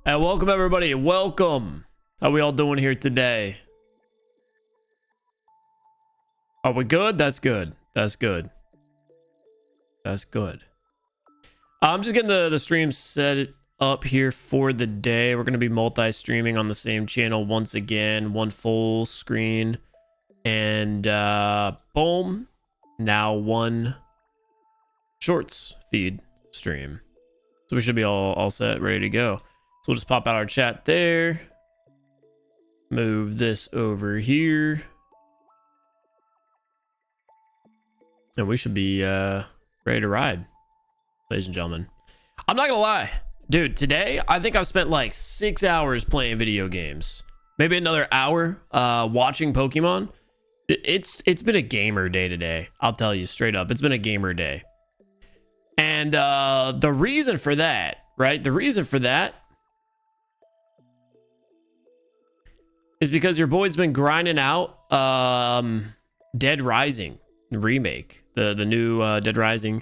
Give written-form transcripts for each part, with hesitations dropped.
And welcome everybody. Welcome. How we all doing here today? Are we good? That's good. That's good. That's good. I'm just getting the stream set up here for the day. We're going to be multi-streaming on the same channel once again. One full screen. And boom. Now one shorts feed stream. So we should be all set, ready to go. So we'll just pop out our chat there. Move this over here. And we should be ready to ride, ladies and gentlemen. I'm not gonna lie, dude, today I think I've spent like 6 hours playing video games. Maybe another hour watching Pokemon. It's been a gamer day today. I'll tell you straight up. It's been a gamer day. And the reason for that, right? The reason for that is because your boy's been grinding out Dead Rising remake. The new Dead Rising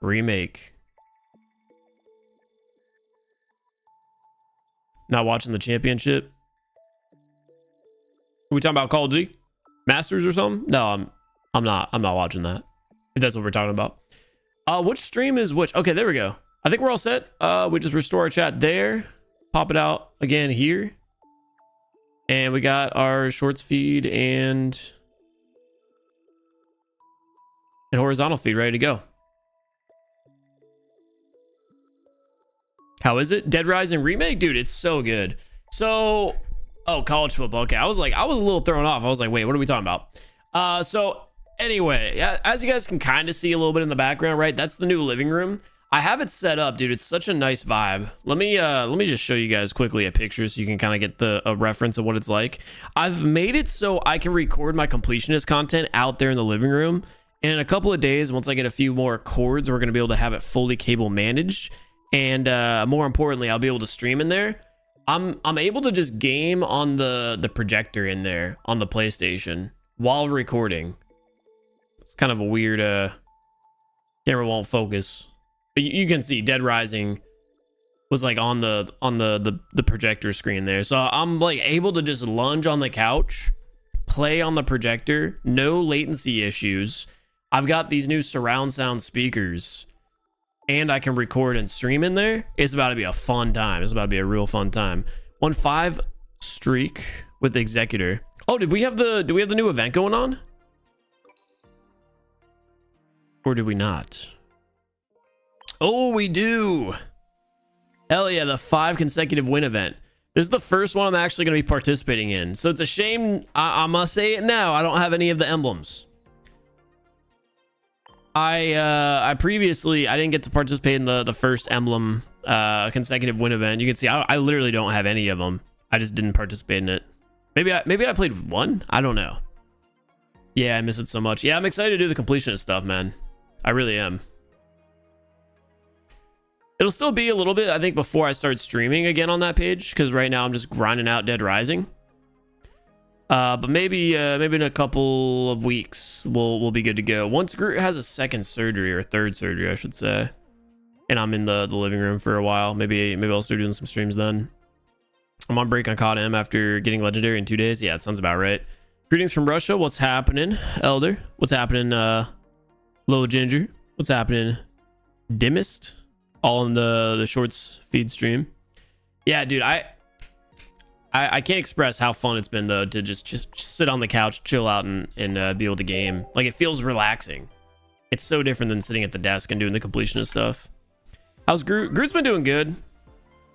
remake. Not watching the championship. Are we talking about Call of Duty Masters or something? No, I'm not watching that. If that's what we're talking about. Which stream is which? Okay, there we go. I think we're all set. We just restore our chat there. Pop it out again here. And we got our shorts feed and horizontal feed ready to go. How is it? Dead Rising remake? Dude, it's so good. So, oh, college football. Okay, I was a little thrown off. I was like, wait, what are we talking about? So anyway, as you guys can kind of see a little bit in the background, right? That's the new living room. I have it set up, dude. It's such a nice vibe. Let me just show you guys quickly a picture so you can kind of get a reference of what it's like. I've made it so I can record my completionist content out there in the living room. And in a couple of days, once I get a few more cords, we're going to be able to have it fully cable managed. And more importantly, I'll be able to stream in there. I'm able to just game on the projector in there on the PlayStation while recording. It's kind of a weird camera won't focus. But you can see Dead Rising was like on the projector screen there. So I'm like able to just lunge on the couch, play on the projector, no latency issues. I've got these new surround sound speakers and I can record and stream in there. It's about to be a fun time. It's about to be a real fun time. 1-5 streak with the Executor. Oh, do we have the new event going on? Or do we not? Oh, we do. Hell yeah, the 5 consecutive win event. This is the first one I'm actually going to be participating in. So it's a shame. I must say it now. I don't have any of the emblems. I previously, I didn't get to participate in the first emblem consecutive win event. You can see I literally don't have any of them. I just didn't participate in it. Maybe I played one. I don't know. Yeah, I miss it so much. Yeah, I'm excited to do the completionist stuff, man. I really am. It'll still be a little bit, I think, before I start streaming again on that page, because right now I'm just grinding out Dead Rising. But maybe in a couple of weeks we'll be good to go. Once Groot has a second surgery, or third surgery, I should say, and I'm in the living room for a while, maybe I'll start doing some streams then. I'm on break on caught him after getting legendary in 2 days. Yeah, it sounds about right. Greetings from Russia. What's happening, Elder? What's happening, Little Ginger? What's happening, Dimmest? All in the shorts feed stream. Yeah, dude, I can't express how fun it's been though to just sit on the couch, chill out, and be able to game. Like, it feels relaxing. It's so different than sitting at the desk and doing the completionist stuff. How's Groot? Groot's been doing good.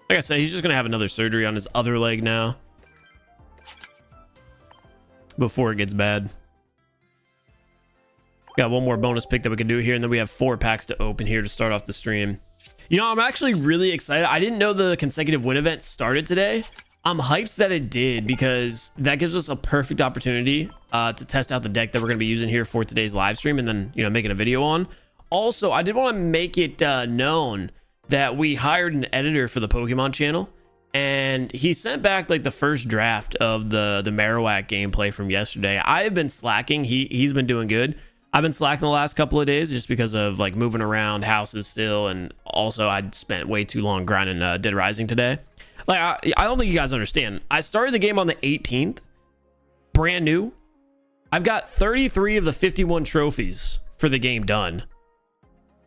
Like I said, he's just gonna have another surgery on his other leg now before it gets bad. Got one more bonus pick that we can do here, and then we have 4 packs to open here to start off the stream. You know, I'm actually really excited. I didn't know the consecutive win event started today. I'm hyped that it did, because that gives us a perfect opportunity to test out the deck that we're going to be using here for today's live stream, and then, you know, making a video on. Also, I did want to make it known that we hired an editor for the Pokemon channel, and he sent back like the first draft of the Marowak gameplay from yesterday. I have been slacking. He's been doing good. I've been slacking the last couple of days just because of like moving around houses still, and also I spent way too long grinding Dead Rising today. Like I don't think you guys understand. I started the game on the 18th, brand new. I've got 33 of the 51 trophies for the game done.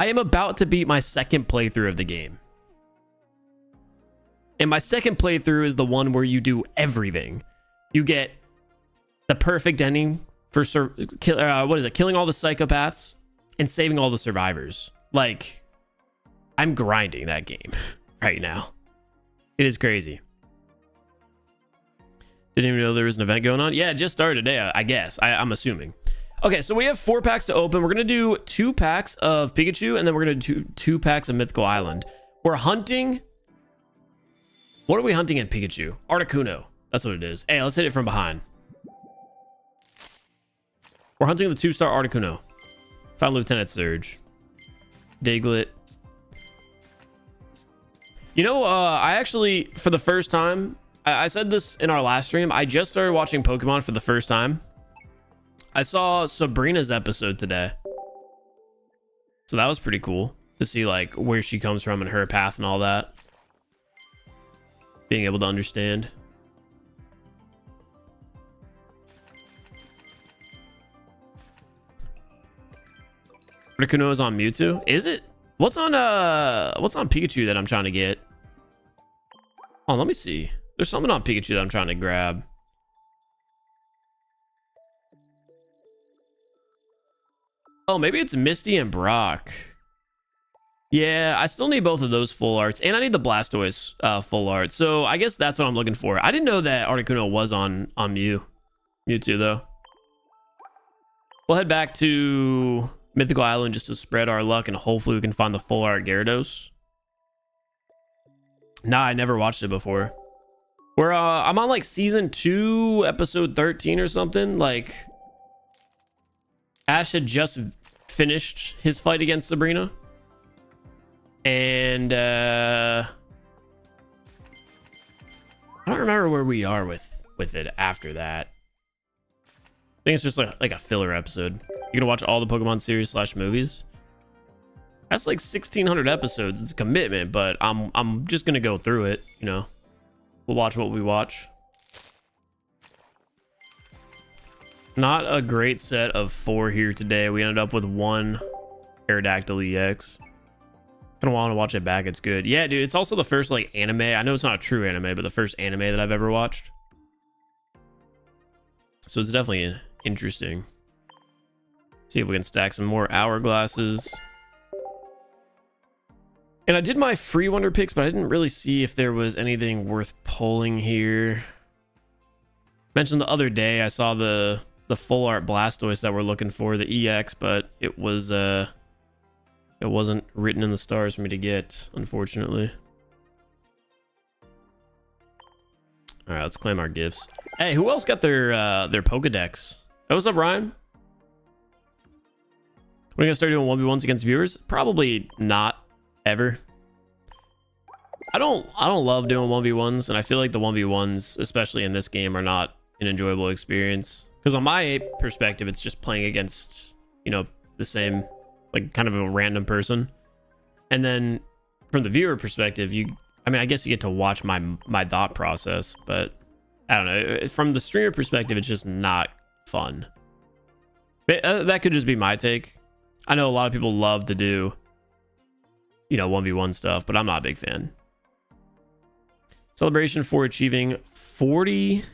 I am about to beat my second playthrough of the game. And my second playthrough is the one where you do everything. You get the perfect ending for killing all the psychopaths and saving all the survivors. Like, I'm grinding that game right now. It is crazy. Didn't even know there was an event going on. Yeah, it just started today, I guess. I'm assuming. Okay, so we have 4 packs to open. We're gonna do 2 packs of Pikachu, and then we're gonna do 2 packs of Mythical Island. We're hunting. What are we hunting in Pikachu? Articuno. That's what it is. Hey, let's hit it from behind. We're hunting the 2-star Articuno. Found Lieutenant Surge. Diglett. You know, I actually, for the first time, I said this in our last stream, I just started watching Pokemon for the first time. I saw Sabrina's episode today. So that was pretty cool to see like where she comes from and her path and all that. Being able to understand. Articuno is on Mewtwo. Is it? What's on Pikachu that I'm trying to get? Oh, let me see. There's something on Pikachu that I'm trying to grab. Oh, maybe it's Misty and Brock. Yeah, I still need both of those full arts, and I need the Blastoise full art. So I guess that's what I'm looking for. I didn't know that Articuno was on Mewtwo though. We'll head back to Mythical Island just to spread our luck, and hopefully we can find the full art Gyarados. Nah, I never watched it before. I'm on like season 2, episode 13 or something. Like, Ash had just finished his fight against Sabrina, and I don't remember where we are with it after that. I think it's just like a filler episode. You're gonna watch all the Pokemon series / movies. That's like 1,600 episodes. It's a commitment, but I'm just gonna go through it. You know, we'll watch what we watch. Not a great set of 4 here today. We ended up with 1 Aerodactyl EX. Gonna want to watch it back. It's good. Yeah, dude. It's also the first like anime. I know it's not a true anime, but the first anime that I've ever watched. So it's definitely interesting. See if we can stack some more hourglasses. And I did my free wonder picks, but I didn't really see if there was anything worth pulling here. Mentioned the other day I saw the full art Blastoise that we're looking for, the EX, but it wasn't written in the stars for me to get, unfortunately. All right, let's claim our gifts. Hey, who else got their Pokedex? Hey, what's up, Ryan? We're gonna start doing 1v1s against viewers? Probably not ever. I don't love doing 1v1s, and I feel like the 1v1s, especially in this game, are not an enjoyable experience. Because on my perspective, it's just playing against, you know, the same, like, kind of a random person. And then from the viewer perspective, I mean, I guess you get to watch my thought process, but I don't know. From the streamer perspective, it's just not fun. But, that could just be my take. I know a lot of people love to do, you know, 1v1 stuff, but I'm not a big fan. Celebration for achieving 40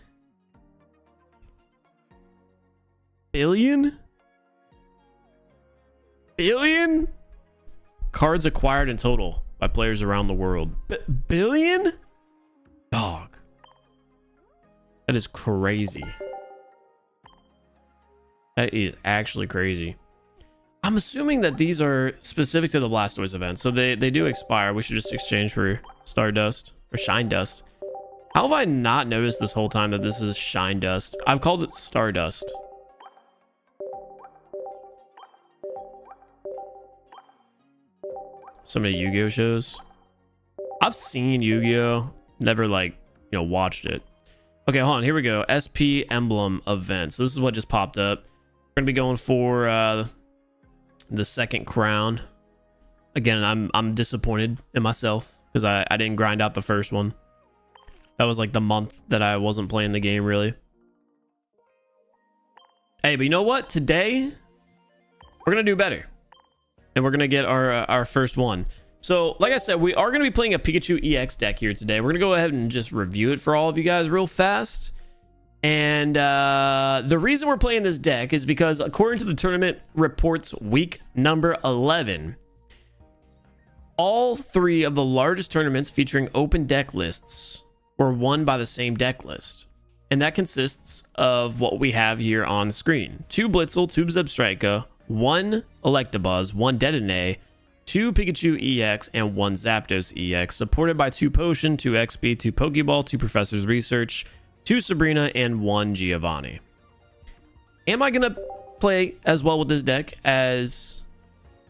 billion cards acquired in total by players around the world. Billion? Dog. That is crazy. That is actually crazy. I'm assuming that these are specific to the Blastoise event, so they do expire. We should just exchange for Stardust or Shine Dust. How have I not noticed this whole time that this is Shine Dust? I've called it Stardust. So many Yu-Gi-Oh shows. I've seen Yu-Gi-Oh, never like, you know, watched it. Okay, hold on. Here we go. SP Emblem event. So this is what just popped up. We're gonna be going for the second crown. Again, I'm disappointed in myself because I didn't grind out the first one. That was like the month that I wasn't playing the game really. Hey, but you know what? Today we're gonna do better, and we're gonna get our first one. So, like I said, we are gonna be playing a Pikachu EX deck here today. We're gonna go ahead and just review it for all of you guys real fast. And the reason we're playing this deck is because according to the tournament reports week number 11, all 3 of the largest tournaments featuring open deck lists were won by the same deck list. And that consists of what we have here on screen. 2 Blitzel, 2 Zebstrika, 1 Electabuzz, 1 Dedenne, 2 Pikachu EX, and 1 Zapdos EX, supported by 2 Potion, 2 XP, 2 Pokeball, 2 Professor's Research, 2 Sabrina, and 1 Giovanni. Am I going to play as well with this deck as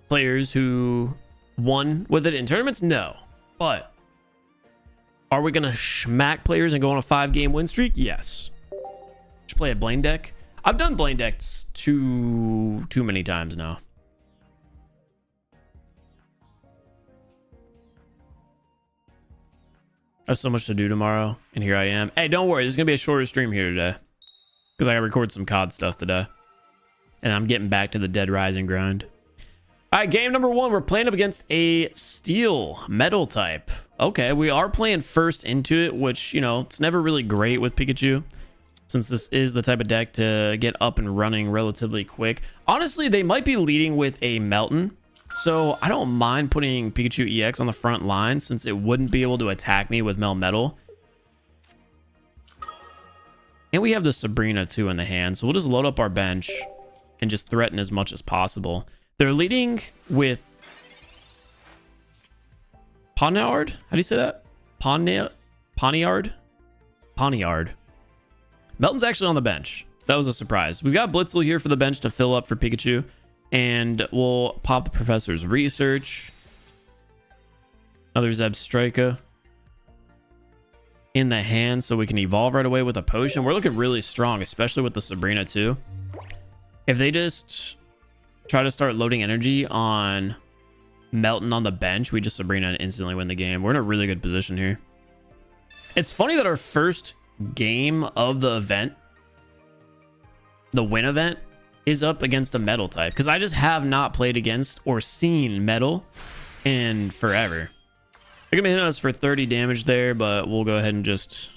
players who won with it in tournaments? No. But are we going to smack players and go on a 5-game win streak? Yes. Should play a Blaine deck. I've done Blaine decks too many times now. I have so much to do tomorrow, and here I am. Hey, don't worry. There's going to be a shorter stream here today because I got to record some COD stuff today. And I'm getting back to the Dead Rising grind. All right, game number 1. We're playing up against a Steel Metal type. Okay, we are playing first into it, which, you know, it's never really great with Pikachu, since this is the type of deck to get up and running relatively quick. Honestly, they might be leading with a Melton, so I don't mind putting Pikachu EX on the front line since it wouldn't be able to attack me with Melmetal. And we have the Sabrina too in the hand, so we'll just load up our bench and just threaten as much as possible. They're leading with Poniard? How do you say that? Poniard? Poniard. Melton's actually on the bench. That was a surprise. We've got Blitzel here for the bench to fill up for Pikachu. And we'll pop the Professor's Research. Another Zebstrika in the hand so we can evolve right away with a Potion. We're looking really strong, especially with the Sabrina too. If they just try to start loading energy on Melton on the bench, we just Sabrina and instantly win the game. We're in a really good position here. It's funny that our first game of the event, the win event, is up against a metal type, because I just have not played against or seen metal in forever. They're gonna be hitting us for 30 damage there, but we'll go ahead and just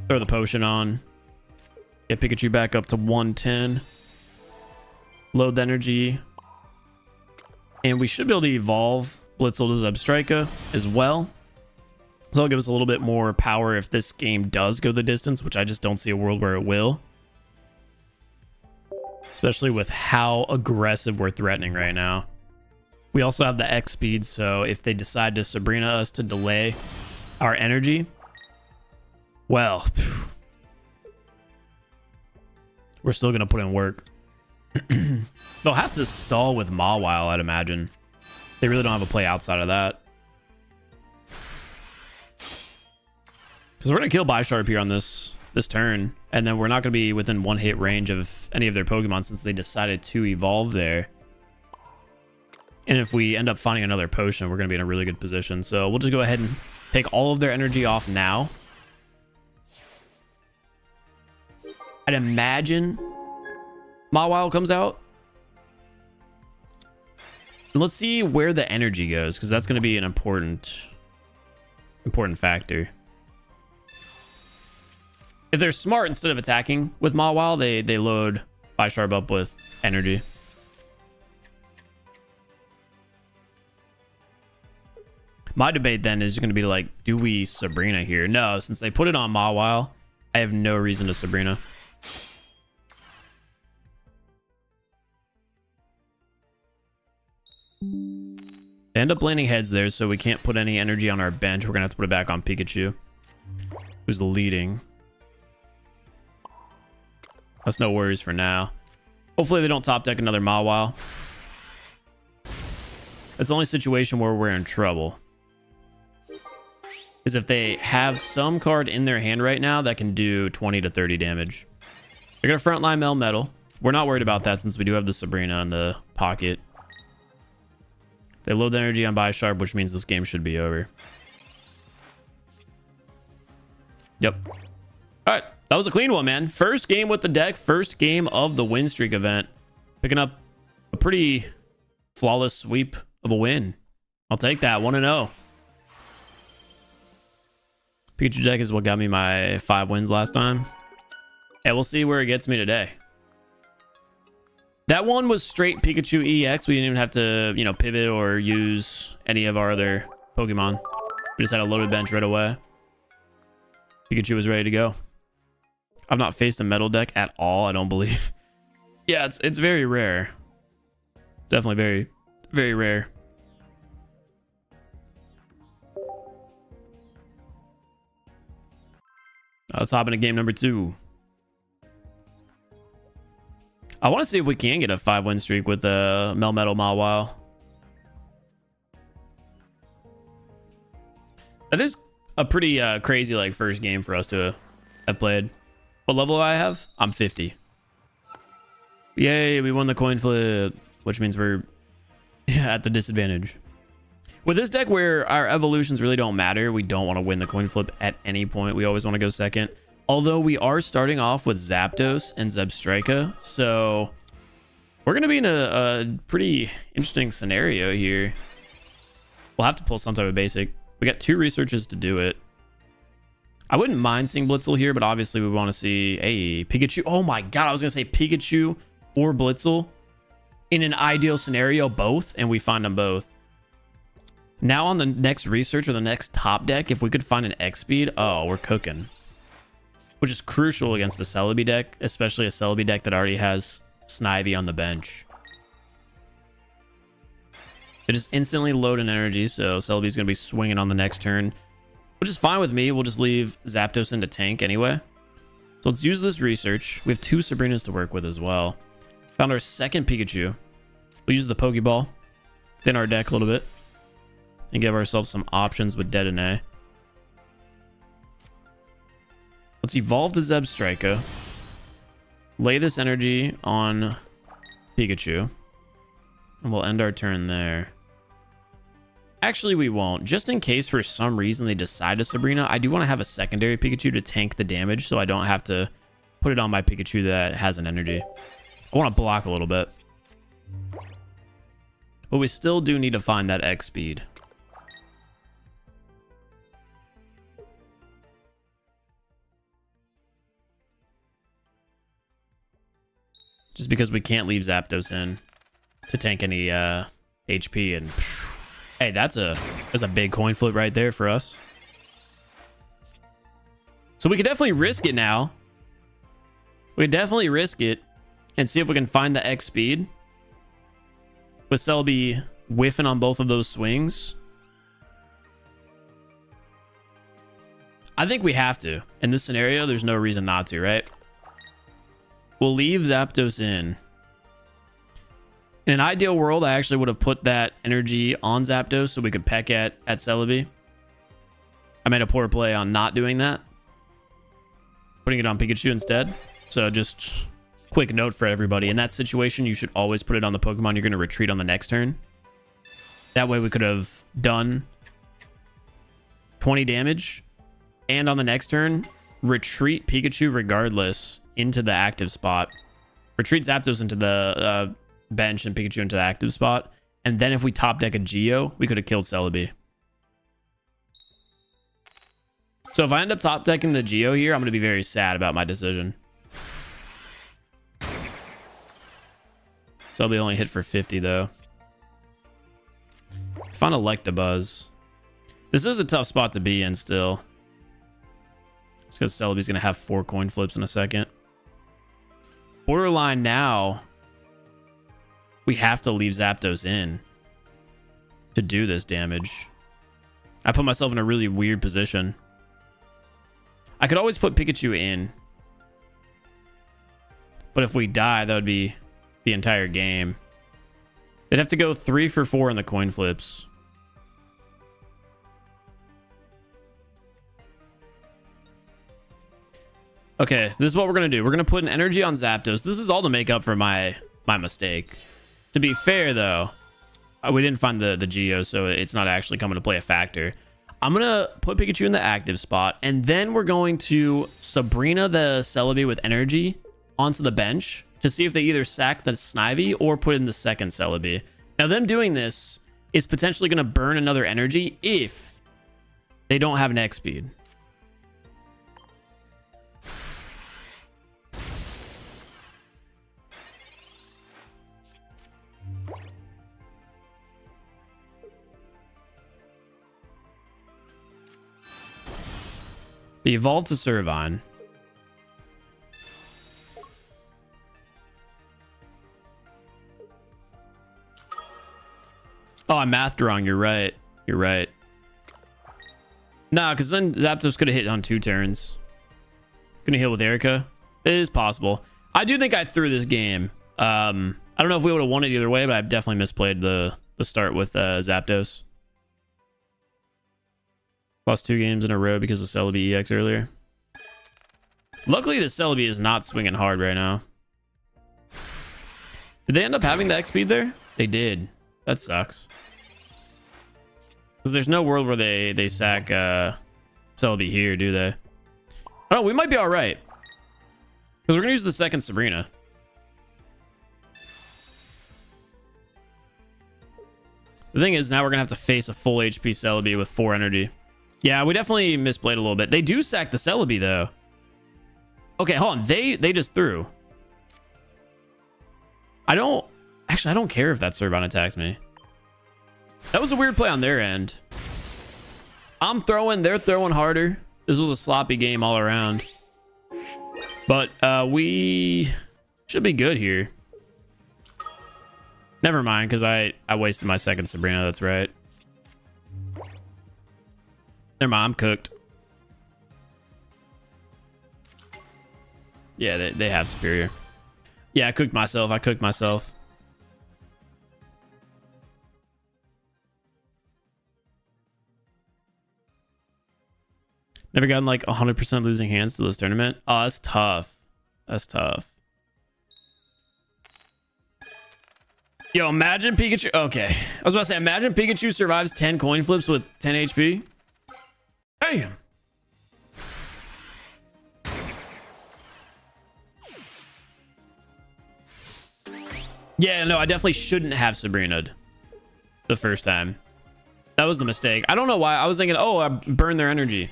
throw the Potion on, get Pikachu back up to 110, load the energy, and we should be able to evolve Blitzel to Zebstrika as well. So that'll give us a little bit more power if this game does go the distance, which I just don't see a world where it will. Especially with how aggressive we're threatening right now. We also have the X speed, so if they decide to Sabrina us to delay our energy, well, we're still going to put in work. They'll have to stall with Mawile, I'd imagine. They really don't have a play outside of that. Because we're going to kill Bisharp here on this turn, and then we're not going to be within 1-hit range of any of their Pokemon since they decided to evolve there. And if we end up finding another Potion, we're going to be in a really good position. So we'll just go ahead and take all of their energy off now. I'd imagine Mawile comes out. And let's see where the energy goes, because that's going to be an important factor. If they're smart, instead of attacking with Mawile, they load Bisharp up with energy. My debate then is going to be like, do we Sabrina here? No, since they put it on Mawile, I have no reason to Sabrina. They end up landing heads there, so we can't put any energy on our bench. We're going to have to put it back on Pikachu, who's leading. That's no worries for now. Hopefully they don't top deck another Mawile. It's the only situation where we're in trouble is if they have some card in their hand right now that can do 20 to 30 damage. They're going to frontline Melmetal. We're not worried about that since we do have the Sabrina in the pocket. They load the energy on Bisharp, which means this game should be over. Yep. All right. That was a clean one, man. First game with the deck. First game of the win streak event. Picking up a pretty flawless sweep of a win. I'll take that. 1-0. Pikachu deck is what got me my 5 wins last time. Yeah, we'll see where it gets me today. That one was straight Pikachu EX. We didn't even have to, you know, pivot or use any of our other Pokemon. We just had a loaded bench right away. Pikachu was ready to go. I've not faced a metal deck at all, I don't believe. Yeah, it's very rare. Definitely very, very rare. Let's hop into game number 2. I want to see if we can get a 5-win streak with Melmetal Mawile. That is a pretty crazy like first game for us to have played. What level do I have? I'm 50. Yay, we won the coin flip, which means we're at the disadvantage. With this deck where our evolutions really don't matter, we don't want to win the coin flip at any point. We always want to go second. Although we are starting off with Zapdos and Zebstrika, so we're going to be in a pretty interesting scenario here. We'll have to pull some type of basic. We got 2 researches to do it. I wouldn't mind seeing Blitzel here, but obviously we want to see a Pikachu. Oh my god, I was going to say Pikachu or Blitzel. In an ideal scenario, both, and we find them both. Now on the next research or the next top deck, if we could find an X-Speed, oh, we're cooking. Which is crucial against a Celebi deck, especially a Celebi deck that already has Snivy on the bench. It just instantly load in energy, so Celebi's going to be swinging on the next turn, which is fine with me. We'll just leave Zapdos into tank anyway. So let's use this research. We have 2 Sabrinas to work with as well. Found our second Pikachu. We'll use the Pokeball, thin our deck a little bit, and give ourselves some options with Dedenne. Let's evolve the Zebstrika. Lay this energy on Pikachu. And we'll end our turn there. Actually, we won't. Just in case for some reason they decide to Sabrina, I do want to have a secondary Pikachu to tank the damage so I don't have to put it on my Pikachu that has an energy. I want to block a little bit. But we still do need to find that X speed. Just because we can't leave Zapdos in to tank any HP, and hey, that's a big coin flip right there for us. So we could definitely risk it now. We could definitely risk it and see if we can find the X speed with Celebi whiffing on both of those swings. I think we have to. In this scenario, there's no reason not to, right? We'll leave Zapdos in. In an ideal world, I actually would have put that energy on Zapdos so we could peck at Celebi. I made a poor play on not doing that. Putting it on Pikachu instead. So just quick note for everybody. In that situation, you should always put it on the Pokemon you're going to retreat on the next turn. That way we could have done 20 damage. And on the next turn, retreat Pikachu regardless into the active spot. Retreat Zapdos into the bench and Pikachu into the active spot. And then if we top deck a Geo, we could have killed Celebi. So if I end up top decking the Geo here, I'm going to be very sad about my decision. Celebi only hit for 50 though. Found Electabuzz. This is a tough spot to be in still. Just because Celebi's going to have 4 coin flips in a second. Borderline now. We have to leave Zapdos in to do this damage. I put myself in a really weird position. I could always put Pikachu in. But if we die, that would be the entire game. They'd have to go 3 for 4 in the coin flips. Okay, this is what we're going to do. We're going to put an energy on Zapdos. This is all to make up for my mistake. To be fair, though, we didn't find the Geo, so it's not actually coming to play a factor. I'm gonna put Pikachu in the active spot, and then we're going to Sabrina the Celebi with energy onto the bench to see if they either sack the Snivy or put in the second Celebi. Now, them doing this is potentially going to burn another energy if they don't have an X speed. The evolve to Servine. Oh, I mathed wrong. You're right. You're right. Nah, because then Zapdos could have hit on 2 turns. Gonna heal with Erica. It is possible. I do think I threw this game. I don't know if we would have won it either way, but I've definitely misplayed the start with Zapdos. Lost 2 games in a row because of Celebi EX earlier. Luckily, the Celebi is not swinging hard right now. Did they end up having the X speed there? They did. That sucks. Because there's no world where they sack Celebi here, do they? Oh, we might be all right. Because we're going to use the second Sabrina. The thing is, now we're going to have to face a full HP Celebi with 4 energy. Yeah, we definitely misplayed a little bit. They do sack the Celebi, though. Okay, hold on. They just threw. I don't care if that Servine attacks me. That was a weird play on their end. I'm throwing, they're throwing harder. This was a sloppy game all around. But we should be good here. Never mind, because I wasted my second Sabrina. That's right. Never mind, I'm cooked. Yeah, they have superior. Yeah, I cooked myself. I cooked myself. Never gotten like 100% losing hands to this tournament. Oh, that's tough. That's tough. Yo, imagine Pikachu. Okay. I was about to say, imagine Pikachu survives 10 coin flips with 10 HP. Damn. Yeah, no, I definitely shouldn't have Sabrina'd the first time. That was the mistake. I don't know why. I was thinking, oh, I burned their energy.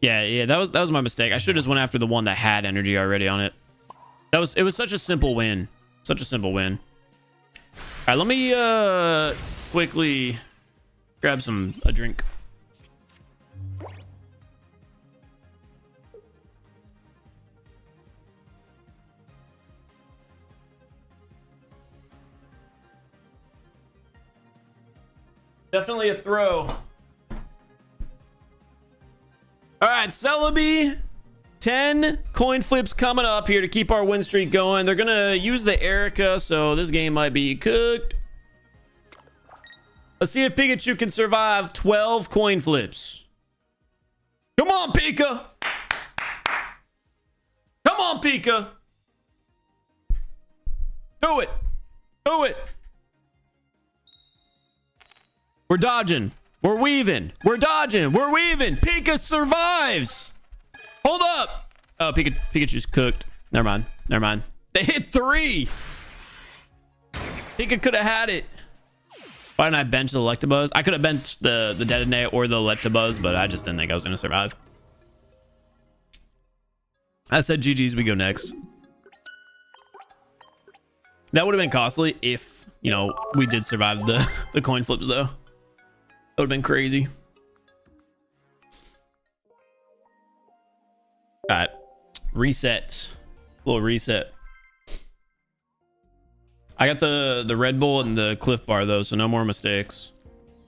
Yeah, that was my mistake. I should have just went after the one that had energy already on it. It was such a simple win. Such a simple win. All right, let me quickly grab a drink. Definitely a throw. All right, Celebi, 10 coin flips coming up here to keep our win streak going. They're going to use the Erica, so this game might be cooked. Let's see if Pikachu can survive 12 coin flips. Come on, Pika. Come on, Pika. Do it. Do it. We're dodging. We're weaving. We're dodging. We're weaving. Pika survives. Hold up. Oh, Pikachu's cooked. Never mind. Never mind. They hit 3. Pika could have had it. Why didn't I bench the Electabuzz? I could have benched the Detonate or the Electabuzz, but I just didn't think I was going to survive. I said GG's, we go next. That would have been costly if, you know, we did survive the coin flips, though. That would have been crazy. All right. Reset. A little reset. I got the Red Bull and the Cliff Bar, though, so no more mistakes.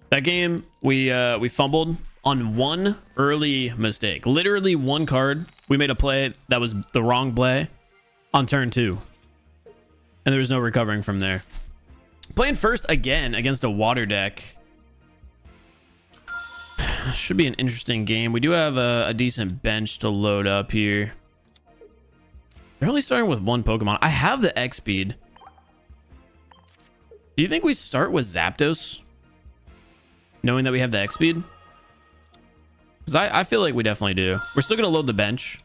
That game, we fumbled on one early mistake. Literally one card. We made a play that was the wrong play on turn 2. And there was no recovering from there. Playing first again against a water deck. Should be an interesting game. We do have a decent bench to load up here. They're only starting with one Pokemon. I have the X speed. Do you think we start with Zapdos? Knowing that we have the X speed? Because I feel like we definitely do. We're still going to load the bench.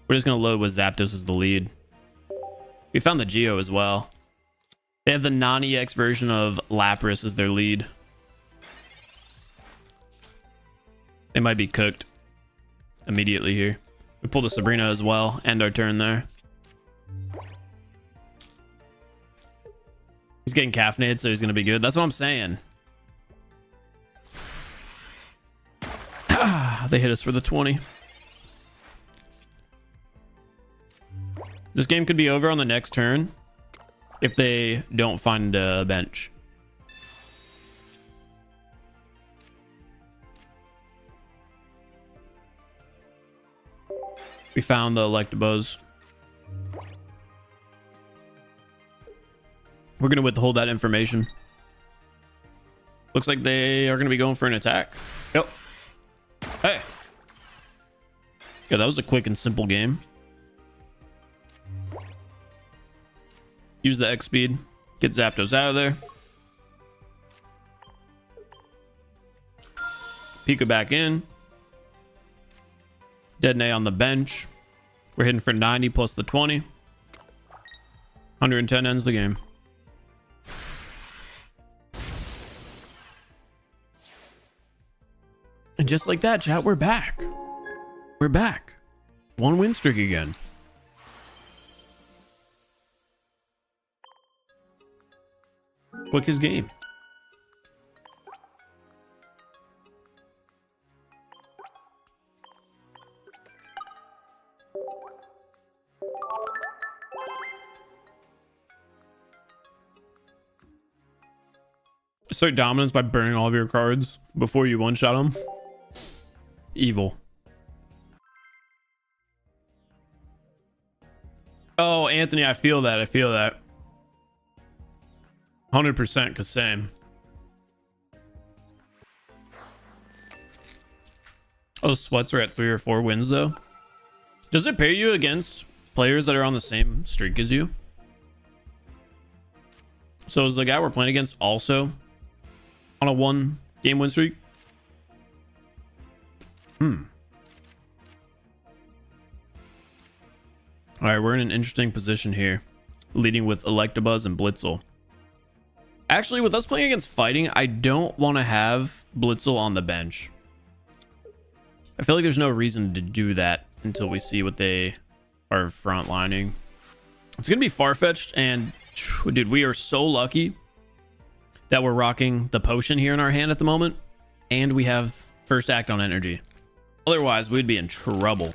We're just going to load with Zapdos as the lead. We found the Geo as well. They have the non-EX version of Lapras as their lead. They might be cooked immediately here. We pulled a Sabrina as well. End our turn there. He's getting caffeinated, so he's going to be good. That's what I'm saying. They hit us for the 20. This game could be over on the next turn if they don't find a bench. We found the Electabuzz. We're going to withhold that information. Looks like they are going to be going for an attack. Yep. Hey. Yeah, that was a quick and simple game. Use the X speed. Get Zapdos out of there. Pika back in. Detonate on the bench. We're hitting for 90 plus the 20. 110 ends the game. And just like that, chat, we're back. We're back. 1 win streak again. Quickest game. Assert dominance by burning all of your cards before you one-shot them. Evil. Oh, Anthony, I feel that. I feel that. 100%, because same. Oh, sweats are at 3 or 4 wins, though. Does it pair you against players that are on the same streak as you? So is the guy we're playing against also on a 1-game win streak? All right, we're in an interesting position here, leading with Electabuzz and Blitzel. Actually, with us playing against fighting, I don't want to have Blitzel on the bench. I feel like there's no reason to do that until we see what they are frontlining. It's going to be Farfetch'd, and dude, we are so lucky that we're rocking the potion here in our hand at the moment, and we have first act on energy. Otherwise, we'd be in trouble.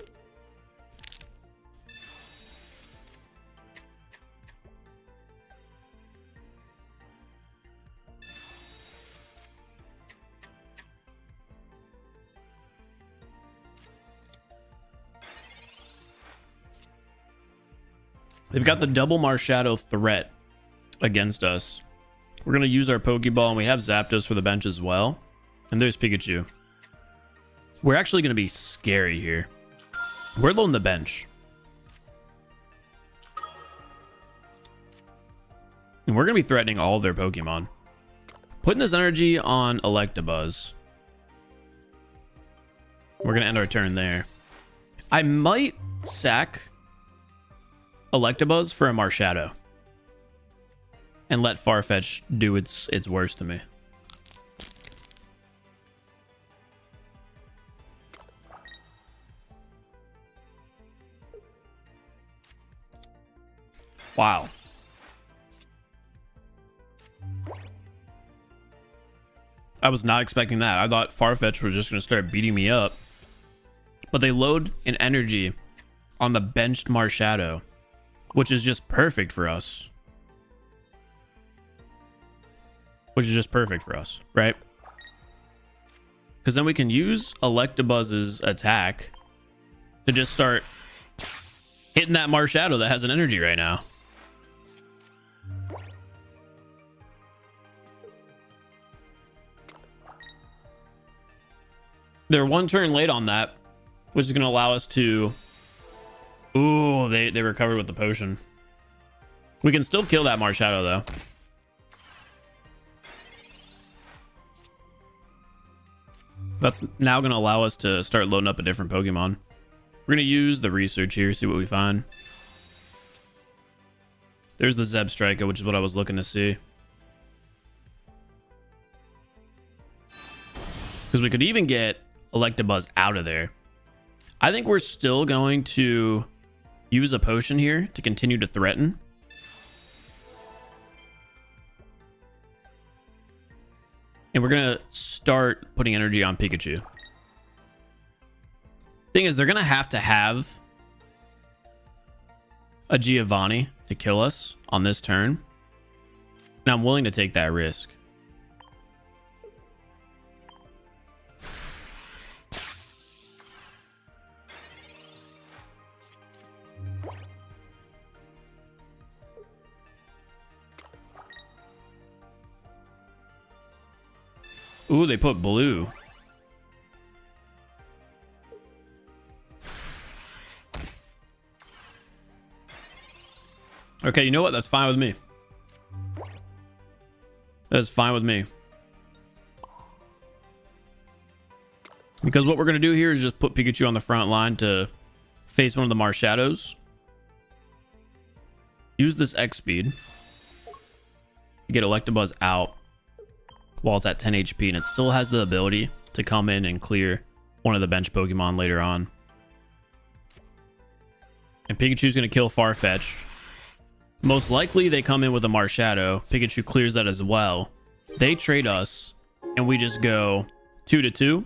They've got the double Marshadow threat against us. We're going to use our Pokeball, and we have Zapdos for the bench as well. And there's Pikachu. We're actually going to be scary here. We're loading the bench. And we're going to be threatening all of their Pokemon. Putting this energy on Electabuzz. We're going to end our turn there. I might sack Electabuzz for a Marshadow and let Farfetch do its worst to me. Wow. I was not expecting that. I thought Farfetch was just going to start beating me up. But they load an energy on the benched Marshadow, which is just perfect for us. Which is just perfect for us, right? Because then we can use Electabuzz's attack to just start hitting that Marshadow that has an energy right now. They're 1 turn late on that, which is going to allow us to... Ooh, they recovered with the potion. We can still kill that Marshadow, though. That's now going to allow us to start loading up a different Pokemon. We're going to use the research here, see what we find. There's the Zebstrika, which is what I was looking to see. Because we could even get Electabuzz out of there. I think we're still going to use a potion here to continue to threaten. And we're going to start putting energy on Pikachu. Thing is, they're going to have a Giovanni to kill us on this turn. And I'm willing to take that risk. Ooh, they put blue. Okay, you know what? That's fine with me. That's fine with me. Because what we're going to do here is just put Pikachu on the front line to face one of the Marshadows. Use this X speed to get Electabuzz out while it's at 10 HP, and it still has the ability to come in and clear one of the bench Pokemon later on. And Pikachu's going to kill Farfetch. Most likely they come in with a Marshadow. Pikachu clears that as well. They trade us, and we just go 2-2.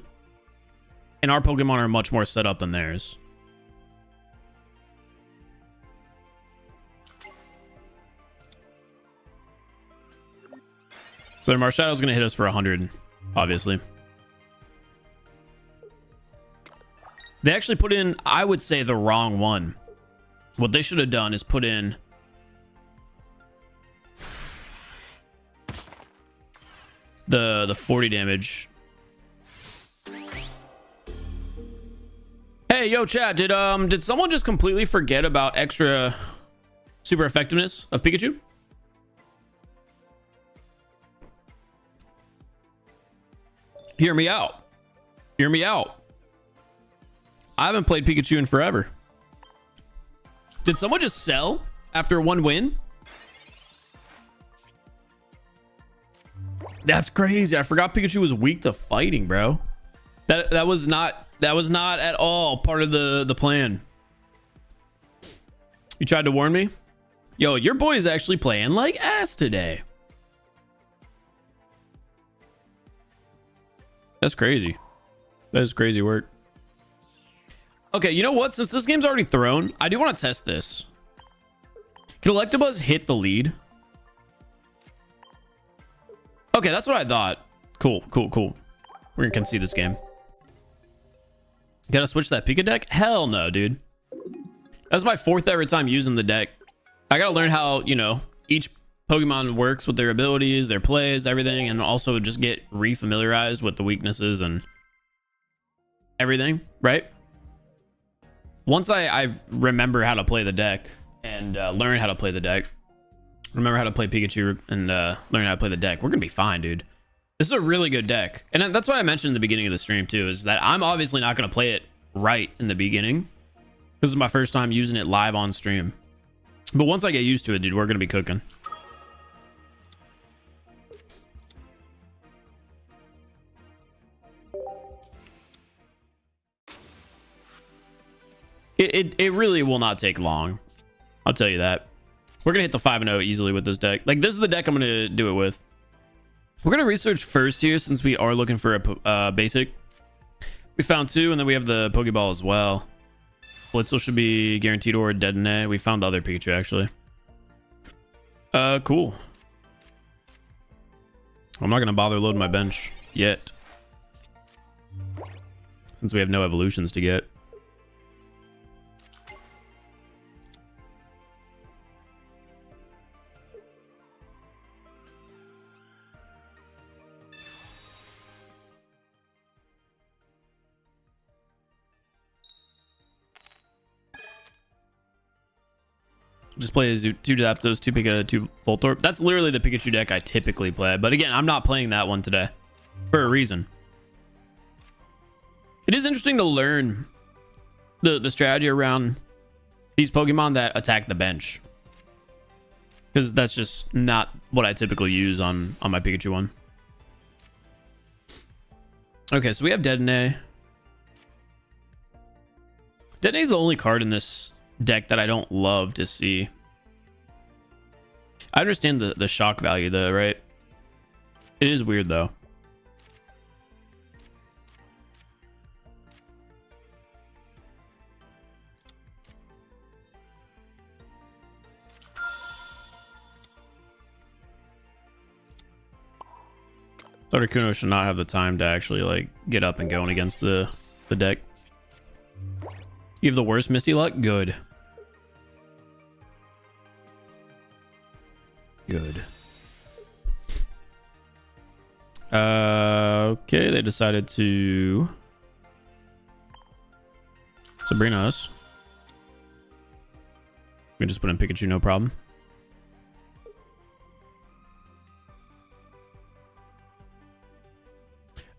And our Pokemon are much more set up than theirs. So their Marshadow's going to hit us for 100, obviously. They actually put in, I would say, the wrong one. What they should have done is put in the 40 damage. Hey, yo, chat, did someone just completely forget about extra super effectiveness of Pikachu? Hear me out. Hear me out. I haven't played Pikachu in forever. Did someone just sell after one win? That's crazy. I forgot Pikachu was weak to fighting, bro. That was not at all part of the plan. You tried to warn me? Yo, your boy is actually playing like ass today. That's crazy. That is crazy work. Okay, you know what? Since this game's already thrown, I do want to test this. Can Electabuzz hit the lead? Okay, that's what I thought. Cool. We're gonna concede this game. Gotta switch that Pika deck? Hell no, dude. That's my 4th ever time using the deck. I gotta learn how, you know, each Pokemon works with their abilities, their plays, everything, and also just get re-familiarized with the weaknesses and everything, right? Once I remember how to play the deck and learn how to play the deck, remember how to play Pikachu and learn how to play the deck, we're gonna be fine, dude. This is a really good deck. And that's why I mentioned in the beginning of the stream too, is that I'm obviously not gonna play it right in the beginning. This is my first time using it live on stream. But once I get used to it, dude, we're gonna be cooking. It really will not take long. I'll tell you that. We're gonna hit the 5-0 easily with this deck. Like, this is the deck I'm gonna do it with. We're gonna research first here, since we are looking for a basic. We found 2, and then we have the Pokeball as well. Blitzel should be guaranteed or Detonate. We found the other Pikachu, actually. Cool. I'm not gonna bother loading my bench yet, since we have no evolutions to get. Just play 2 Zapdos, 2 Pika, 2 Voltorb. That's literally the Pikachu deck I typically play. But again, I'm not playing that one today for a reason. It is interesting to learn the strategy around these Pokemon that attack the bench, because that's just not what I typically use on my Pikachu one. Okay, so we have Dedenne. Dedenne is the only card in this deck that I don't love to see. I understand the shock value though, right? It is weird though. Articuno should not have the time to actually like get up and going against the deck. You have the worst Misty luck? Good. Good. Okay, they decided to Sabrina us. We can just put in Pikachu, no problem.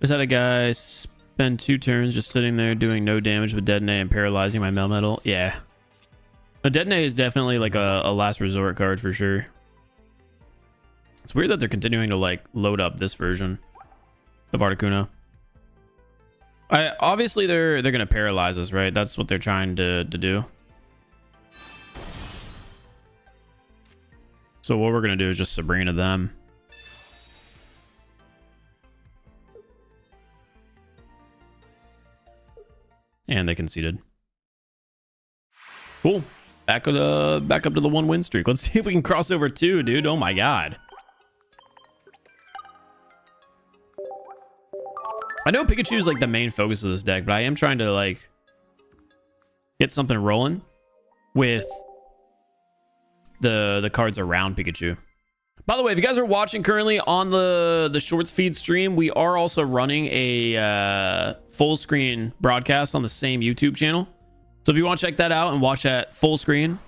Just had a guy spend 2 turns just sitting there doing no damage with Dedenne and paralyzing my Melmetal. Yeah. But Dedenne is definitely like a last resort card for sure. It's weird that they're continuing to like load up this version of Articuno. Obviously they're gonna paralyze us, right? That's what they're trying to do. So what we're gonna do is just Sabrina them. And they conceded. Cool. Back up to the 1 win streak. Let's see if we can cross over 2, dude. Oh my god. I know Pikachu is like the main focus of this deck, but I am trying to like get something rolling with the cards around Pikachu. By the way, if you guys are watching currently on the shorts feed stream, we are also running a full screen broadcast on the same YouTube channel. So if you want to check that out and watch that full screen,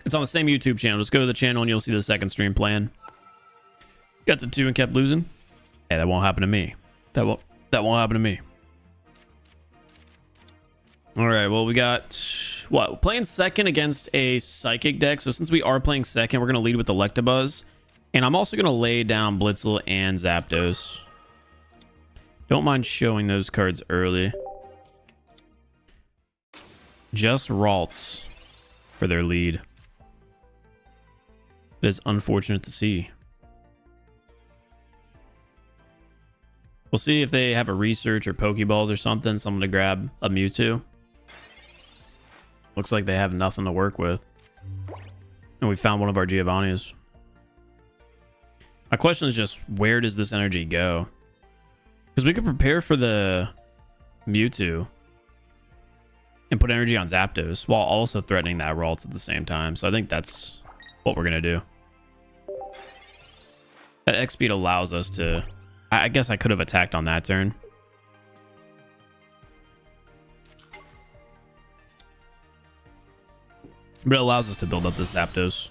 it's on the same YouTube channel. Just go to the channel and you'll see the second stream playing. Got to 2 and kept losing. Hey, that won't happen to me. That won't happen to me. All right, well, we got what? Playing second against a Psychic deck. So since we are playing second, we're going to lead with Electabuzz. And I'm also going to lay down Blitzel and Zapdos. Don't mind showing those cards early. Just Ralts for their lead. It is unfortunate to see. We'll see if they have a research or Pokeballs or something. Someone to grab a Mewtwo. Looks like they have nothing to work with. And we found one of our Giovanni's. My question is just, where does this energy go? Because we could prepare for the Mewtwo and put energy on Zapdos while also threatening that Ralts at the same time. So I think that's what we're going to do. That X speed allows us to... I guess I could have attacked on that turn. But it allows us to build up the Zapdos.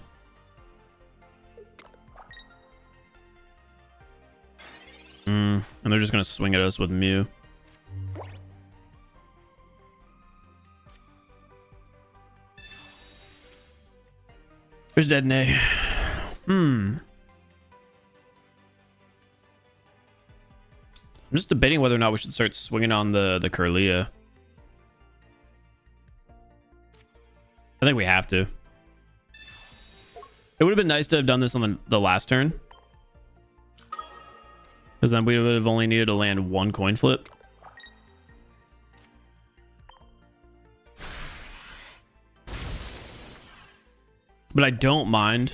And they're just going to swing at us with Mew. There's Dedenne. I'm just debating whether or not we should start swinging on the Kirlia. I think we have to. It would have been nice to have done this on the last turn. Because then we would have only needed to land 1 coin flip. But I don't mind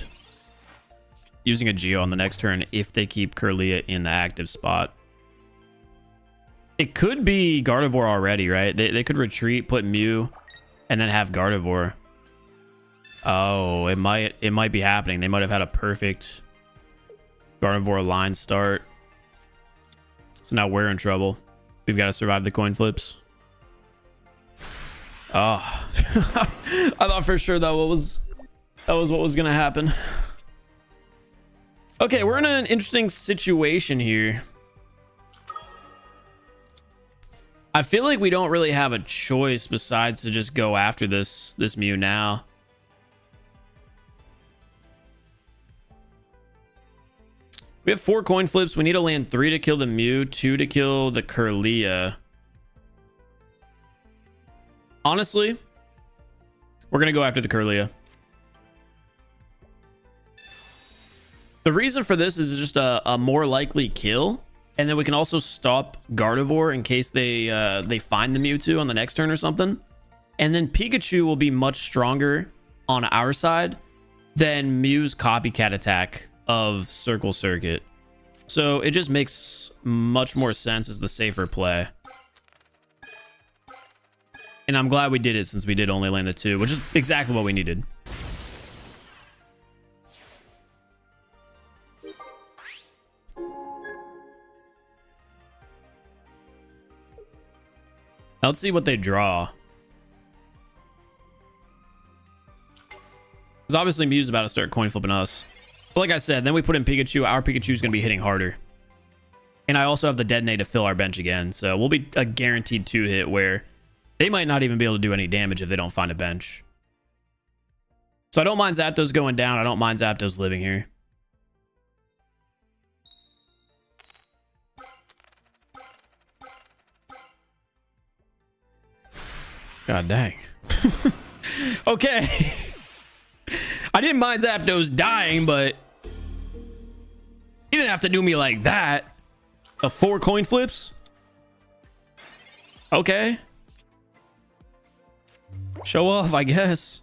using a Geo on the next turn if they keep Kirlia in the active spot. It could be Gardevoir already, right? They could retreat, put Mew, and then have Gardevoir. Oh, it might be happening. They might have had a perfect Gardevoir line start. So now we're in trouble. We've got to survive the coin flips. Oh, I thought for sure that was what was gonna happen. Okay, we're in an interesting situation here. I feel like we don't really have a choice besides to just go after this Mew now. We have 4 coin flips. We need to land 3 to kill the Mew, 2 to kill the Kirlia. Honestly, we're going to go after the Kirlia. The reason for this is just a more likely kill. And then we can also stop Gardevoir in case they find the Mewtwo on the next turn or something. And then Pikachu will be much stronger on our side than Mew's copycat attack of Circle Circuit. So it just makes much more sense as the safer play. And I'm glad we did it since we did only land the 2, which is exactly what we needed. Now let's see what they draw. Because obviously Mew's about to start coin flipping us. But like I said, then we put in Pikachu. Our Pikachu is going to be hitting harder. And I also have the Detonate to fill our bench again. So we'll be a guaranteed 2-hit where they might not even be able to do any damage if they don't find a bench. So I don't mind Zapdos going down. I don't mind Zapdos living here. God dang. Okay. I didn't mind Zapdos dying, but he didn't have to do me like that. 4 coin flips? Okay. Show off, I guess.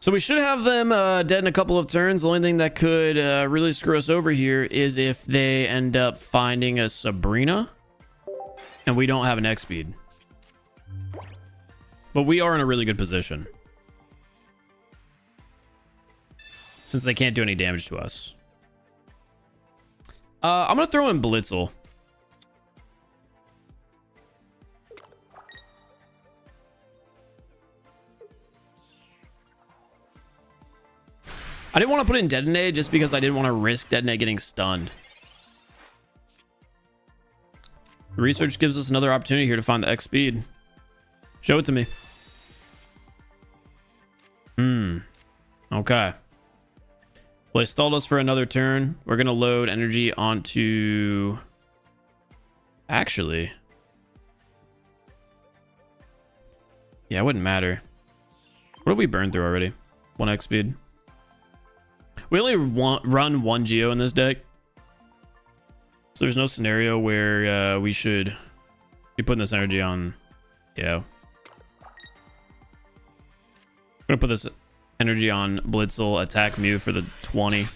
So we should have them dead in a couple of turns. The only thing that could really screw us over here is if they end up finding a Sabrina and we don't have an X speed. But we are in a really good position since they can't do any damage to us. I'm going to throw in Blitzel. I didn't want to put in Detonate just because I didn't want to risk Detonate getting stunned. Research gives us another opportunity here to find the X speed. Show it to me. Okay. Well, they stalled us for another turn. We're going to load energy onto... Actually. Yeah, it wouldn't matter. What have we burned through already? 1 X speed. We only run 1 Geo in this deck. So there's no scenario where we should be putting this energy on. Yeah. I'm going to put this energy on Blitzel, attack Mew for the 20.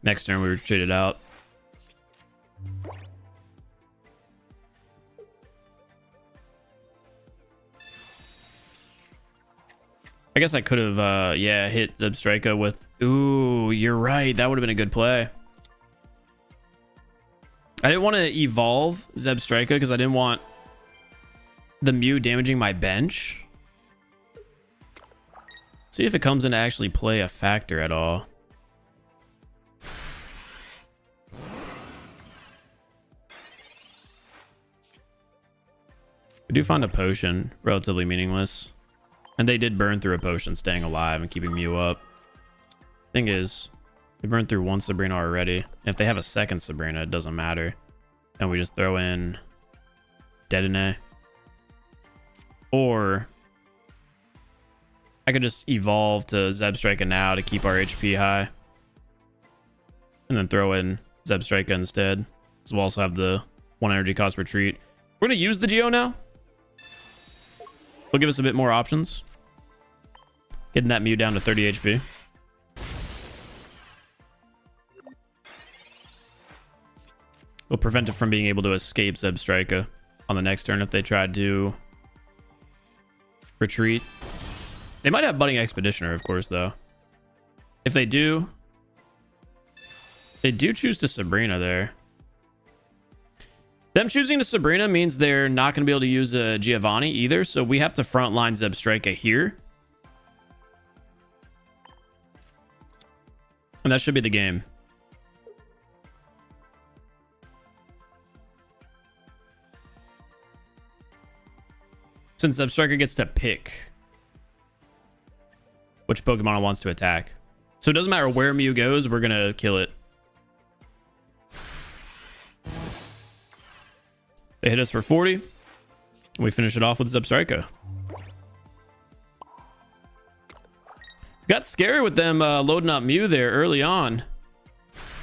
Next turn we retreat it out. I guess I could have, yeah, hit Zebstrika with... Ooh, you're right. That would have been a good play. I didn't want to evolve Zebstrika because I didn't want the Mew damaging my bench. See if it comes in to actually play a factor at all. We do find a potion, relatively meaningless. And they did burn through a potion, staying alive and keeping Mew up. Thing is, we burned through 1 Sabrina already. And if they have a second Sabrina, it doesn't matter. And we just throw in Detonate. Or I could just evolve to Zebstrika now to keep our HP high. And then throw in Zebstrika instead. So we'll also have the 1 energy cost retreat. We're going to use the Geo now. It'll give us a bit more options. Getting that Mew down to 30 HP. Will prevent it from being able to escape Zebstrika on the next turn if they tried to retreat. They might have Budding Expeditioner, of course, though. If they do, they do choose to Sabrina there. Them choosing to Sabrina means they're not going to be able to use a Giovanni either, so we have to frontline Zebstrika here. And that should be the game. Since Substriker gets to pick which Pokemon it wants to attack. So it doesn't matter where Mew goes, we're gonna kill it. They hit us for 40. We finish it off with Substriker. Got scary with them loading up Mew there early on.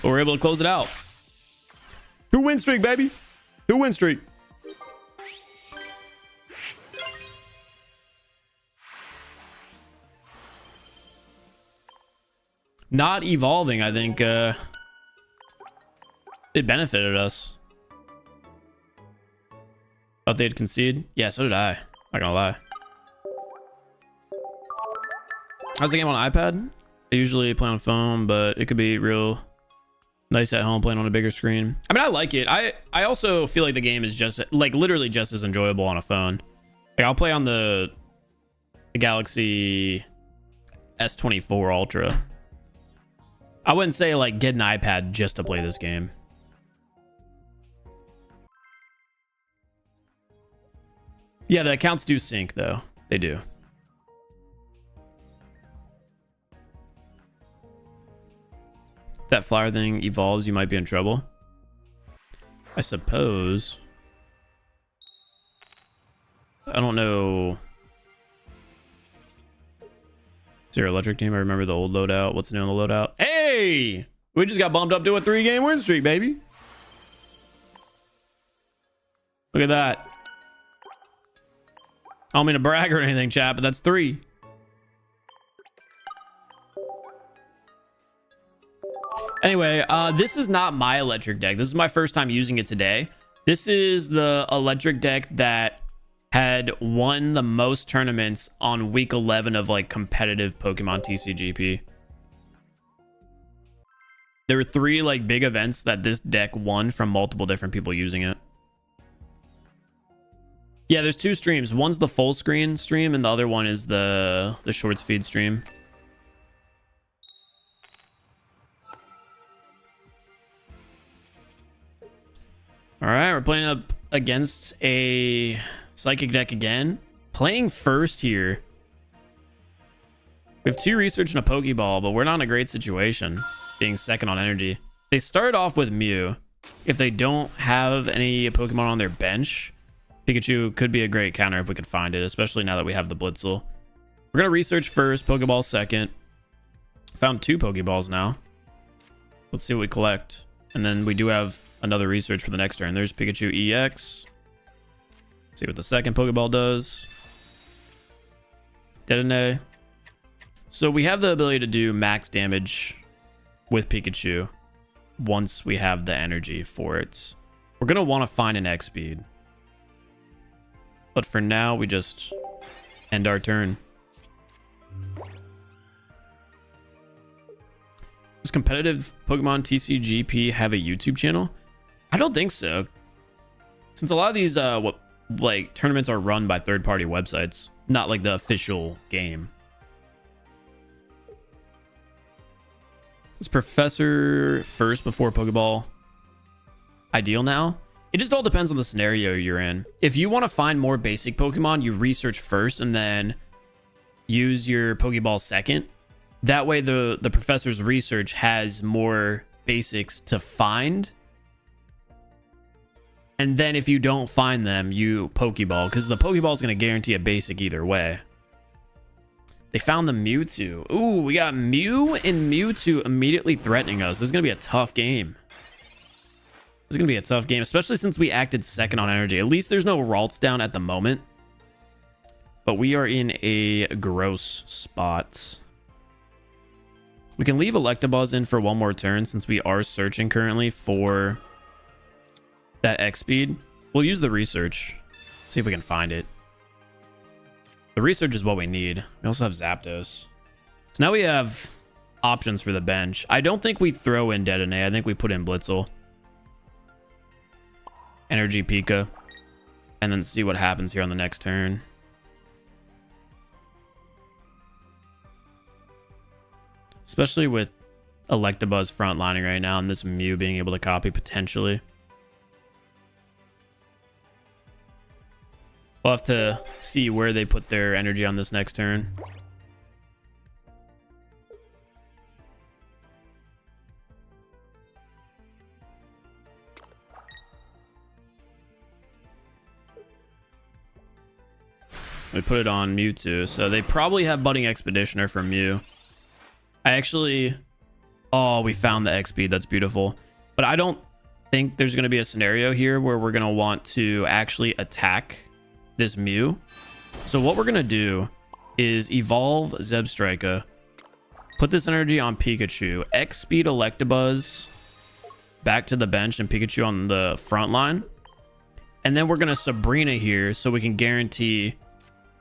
But we're able to close it out. 2-win streak, baby. 2-win streak. Not evolving, I think, it benefited us. Thought they'd concede. Yeah, so did I. Not gonna lie. How's the game on iPad? I usually play on phone, but it could be real nice at home playing on a bigger screen. I mean, I like it. I also feel like the game is just like literally just as enjoyable on a phone. Like I'll play on the Galaxy S24 Ultra. I wouldn't say like get an iPad just to play this game. Yeah, the accounts do sync though. They do. If that flower thing evolves, you might be in trouble. I suppose. I don't know. Zero Electric Team. I remember the old loadout. What's new on the loadout? Hey! We just got bumped up to a 3-game win streak, baby. Look at that. I don't mean to brag or anything, chat, but that's 3. Anyway, this is not my electric deck. This is my first time using it today. This is the electric deck that had won the most tournaments on week 11 of like competitive Pokemon TCGP. There were 3 like big events that this deck won from multiple different people using it. Yeah, there's 2 streams. One's the full screen stream and the other one is the shorts feed stream. All right, we're playing up against a psychic deck again. Playing first here. We have 2 research and a Pokeball, but we're not in a great situation being second on energy. They start off with Mew. If they don't have any Pokemon on their bench, Pikachu could be a great counter if we could find it, especially now that we have the Blitzel. We're going to research first, Pokeball second. Found 2 Pokeballs now. Let's see what we collect. And then we do have another research for the next turn. There's Pikachu EX. See what the second Pokeball does. Detonate. So we have the ability to do max damage with Pikachu once we have the energy for it. We're going to want to find an X speed. But for now, we just end our turn. Does competitive Pokemon TCGP have a YouTube channel? I don't think so. Since a lot of these like tournaments are run by third-party websites, not like the official game. Is Professor first before Pokeball ideal now? It just all depends on the scenario you're in. If you want to find more basic Pokemon, you research first and then use your Pokeball second. That way the professor's research has more basics to find. And then if you don't find them, you Pokeball, because the Pokeball is going to guarantee a basic either way. They found the Mewtwo. Ooh, we got Mew and Mewtwo immediately threatening us. This is going to be a tough game. This is going to be a tough game, especially since we acted second on energy. At least there's no Ralts down at the moment. But we are in a gross spot. We can leave Electabuzz in for one more turn since we are searching currently for that X speed. We'll use the research. See if we can find it. The research is what we need. We also have Zapdos. So now we have options for the bench. I don't think we throw in Detonate. I think we put in Blitzel. Energy Pika. And then see what happens here on the next turn. Especially with Electabuzz frontlining right now and this Mew being able to copy potentially. We'll have to see where they put their energy on this next turn. We put it on Mewtwo, so they probably have Budding Expeditioner for Mew. I actually... Oh, we found the X-Speed. That's beautiful. But I don't think there's going to be a scenario here where we're going to want to actually attack this Mew. So what we're going to do is evolve Zebstrika, put this energy on Pikachu, X-Speed Electabuzz back to the bench and Pikachu on the front line. And then we're going to Sabrina here so we can guarantee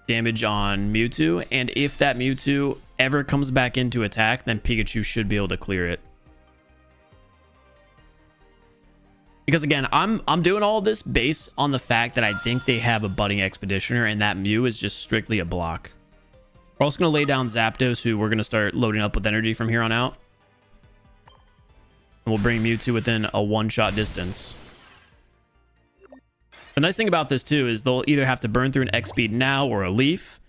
damage on Mewtwo, and if that Mewtwo ever comes back into attack, then Pikachu should be able to clear it. Because again, I'm doing all this based on the fact that I think they have a Budding Expeditioner and that Mew is just strictly a block. We're also going to lay down Zapdos, who we're going to start loading up with energy from here on out. And we'll bring Mewtwo within a one-shot distance. The nice thing about this too is they'll either have to burn through an X-Speed now or a Leaf,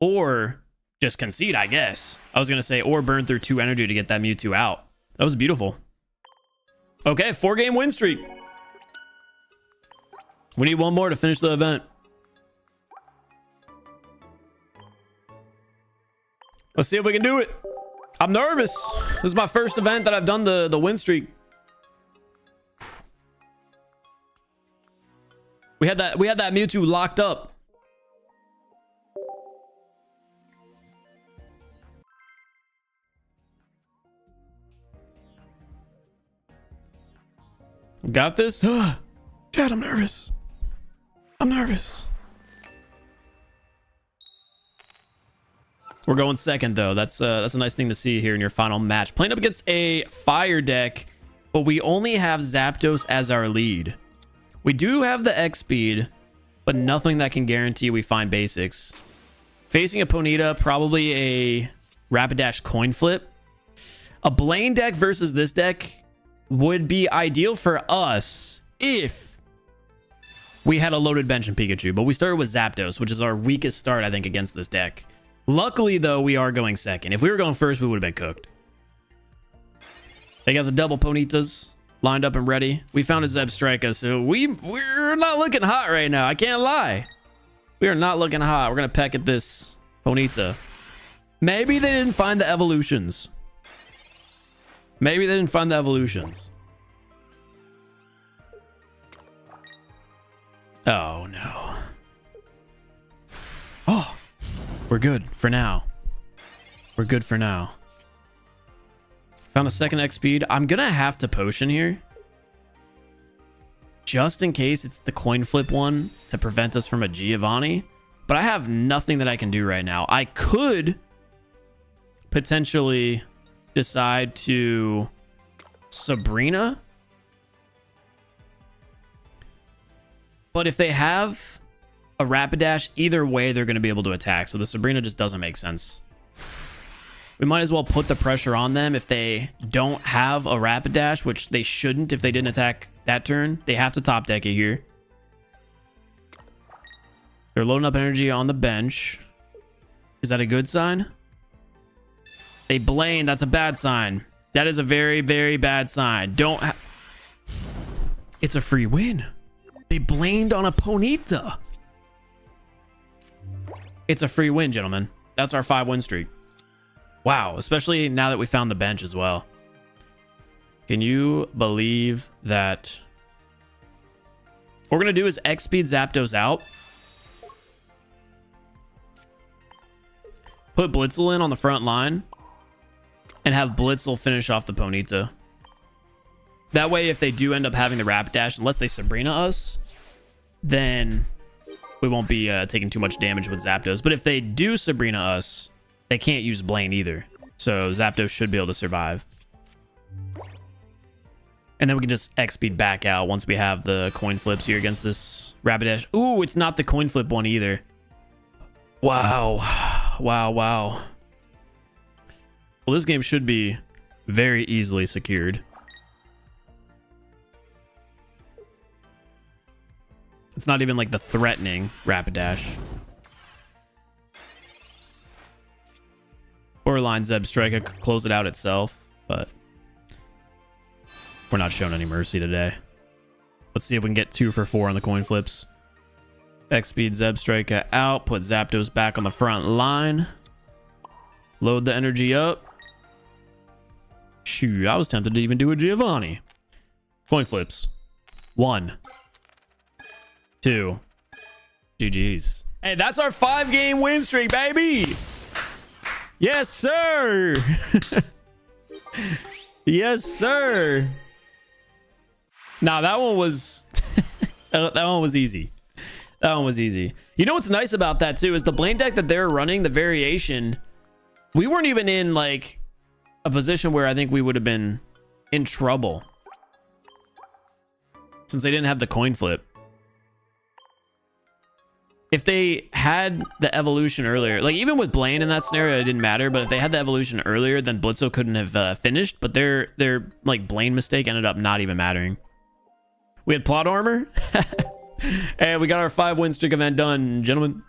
or just concede, I guess. I was going to say, or burn through 2 energy to get that Mewtwo out. That was beautiful. Okay, 4-game win streak. We need one more to finish the event. Let's see if we can do it. I'm nervous. This is my first event that I've done the win streak. We had that Mewtwo locked up. Got this? Chad, I'm nervous. I'm nervous. We're going second though. That's a nice thing to see here in your final match. Playing up against a fire deck, but we only have Zapdos as our lead. We do have the X-Speed, but nothing that can guarantee we find basics. Facing a Ponyta, probably a Rapidash coin flip. A Blaine deck versus this deck would be ideal for us if we had a loaded bench in Pikachu, but we started with Zapdos, which is our weakest start, I think, against this deck. Luckily, though, we are going second. If we were going first, we would have been cooked. They got the double Ponytas lined up and ready. We found a Zebstrika, so we're not looking hot right now. I can't lie. We are not looking hot. We're going to peck at this Ponyta. Maybe they didn't find the evolutions. Maybe they didn't find the evolutions. Oh, no. Oh, we're good for now. We're good for now. Found a second X-Speed. I'm going to have to potion here. Just in case it's the coin flip one to prevent us from a Giovanni. But I have nothing that I can do right now. I could potentially decide to Sabrina. But if they have a Rapidash, either way, they're going to be able to attack. So the Sabrina just doesn't make sense. We might as well put the pressure on them if they don't have a Rapidash, which they shouldn't if they didn't attack that turn. They have to top deck it here. They're loading up energy on the bench. Is that a good sign? They Blaine. That's a bad sign. That is a very, very bad sign. It's a free win. They blamed on a Ponyta. It's a free win, gentlemen. That's our 5-win streak. Wow, especially now that we found the bench as well. Can you believe that? What we're going to do is X-Speed Zapdos out. Put Blitzel in on the front line. And have Blitzel finish off the Ponyta. That way, if they do end up having the Rapidash, unless they Sabrina us, then we won't be taking too much damage with Zapdos. But if they do Sabrina us, they can't use Blaine either. So Zapdos should be able to survive. And then we can just X-Speed back out once we have the coin flips here against this Rapidash. Ooh, it's not the coin flip one either. Wow. Wow, wow. Well, this game should be very easily secured. It's not even like the threatening Rapidash. Borderline Zebstrika could close it out itself, but we're not showing any mercy today. Let's see if we can get 2 for 4 on the coin flips. X-Speed Zebstrika out. Put Zapdos back on the front line. Load the energy up. Shoot, I was tempted to even do a Giovanni. Coin flips. 1, 2. GG's. Hey, that's our 5-game win streak, baby. Yes, sir. Yes, sir. Nah, that one was that one was easy. That one was easy. You know what's nice about that too is the Blaine deck that they're running, the variation. We weren't even in like a position where I think we would have been in trouble since they didn't have the coin flip. If they had the evolution earlier, like even with Blaine in that scenario, it didn't matter. But if they had the evolution earlier, then Blitzo couldn't have finished. But their like Blaine mistake ended up not even mattering. We had plot armor, and we got our 5-win streak event done, gentlemen.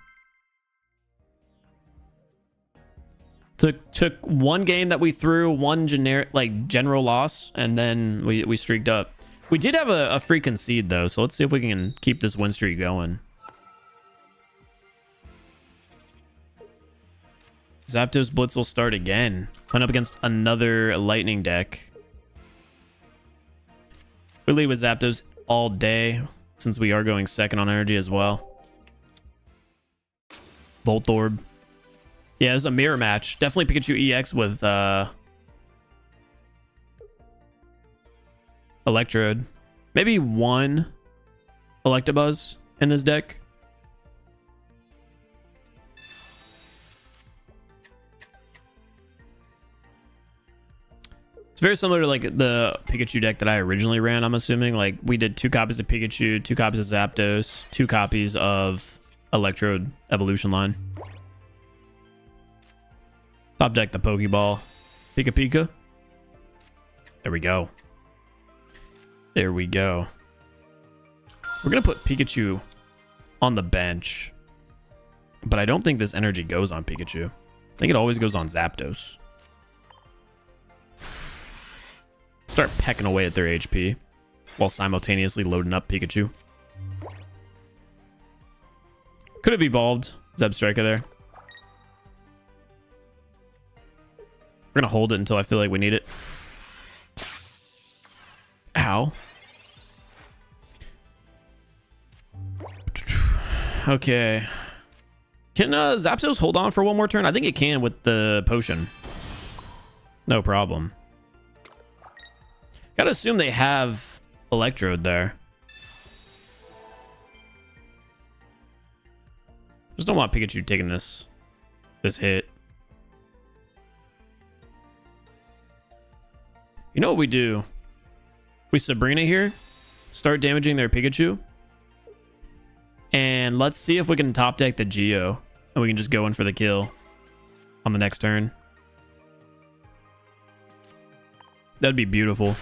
Took one game that we threw, one general loss, and then we streaked up. We did have a free concede though, so let's see if we can keep this win streak going. Zapdos Blitz will start again. Went up against another lightning deck. We lead with Zapdos all day since we are going second on energy as well. Voltorb. Yeah, it's a mirror match. Definitely Pikachu EX with Electrode. Maybe 1 Electabuzz in this deck. It's very similar to like the Pikachu deck that I originally ran, I'm assuming. Like we did 2 copies of Pikachu, 2 copies of Zapdos, 2 copies of Electrode evolution line. Top deck the Pokeball. Pika Pika. There we go. There we go. We're going to put Pikachu on the bench. But I don't think this energy goes on Pikachu. I think it always goes on Zapdos. Start pecking away at their HP while simultaneously loading up Pikachu. Could have evolved Zebstrika there. We're going to hold it until I feel like we need it. Ow. Okay. Can Zapdos hold on for one more turn? I think it can with the potion. No problem. Gotta assume they have Electrode there. Just don't want Pikachu taking this hit. You know what we do? We Sabrina here, start damaging their Pikachu, and let's see if we can top deck the Geo, and we can just go in for the kill on the next turn. That'd be beautiful.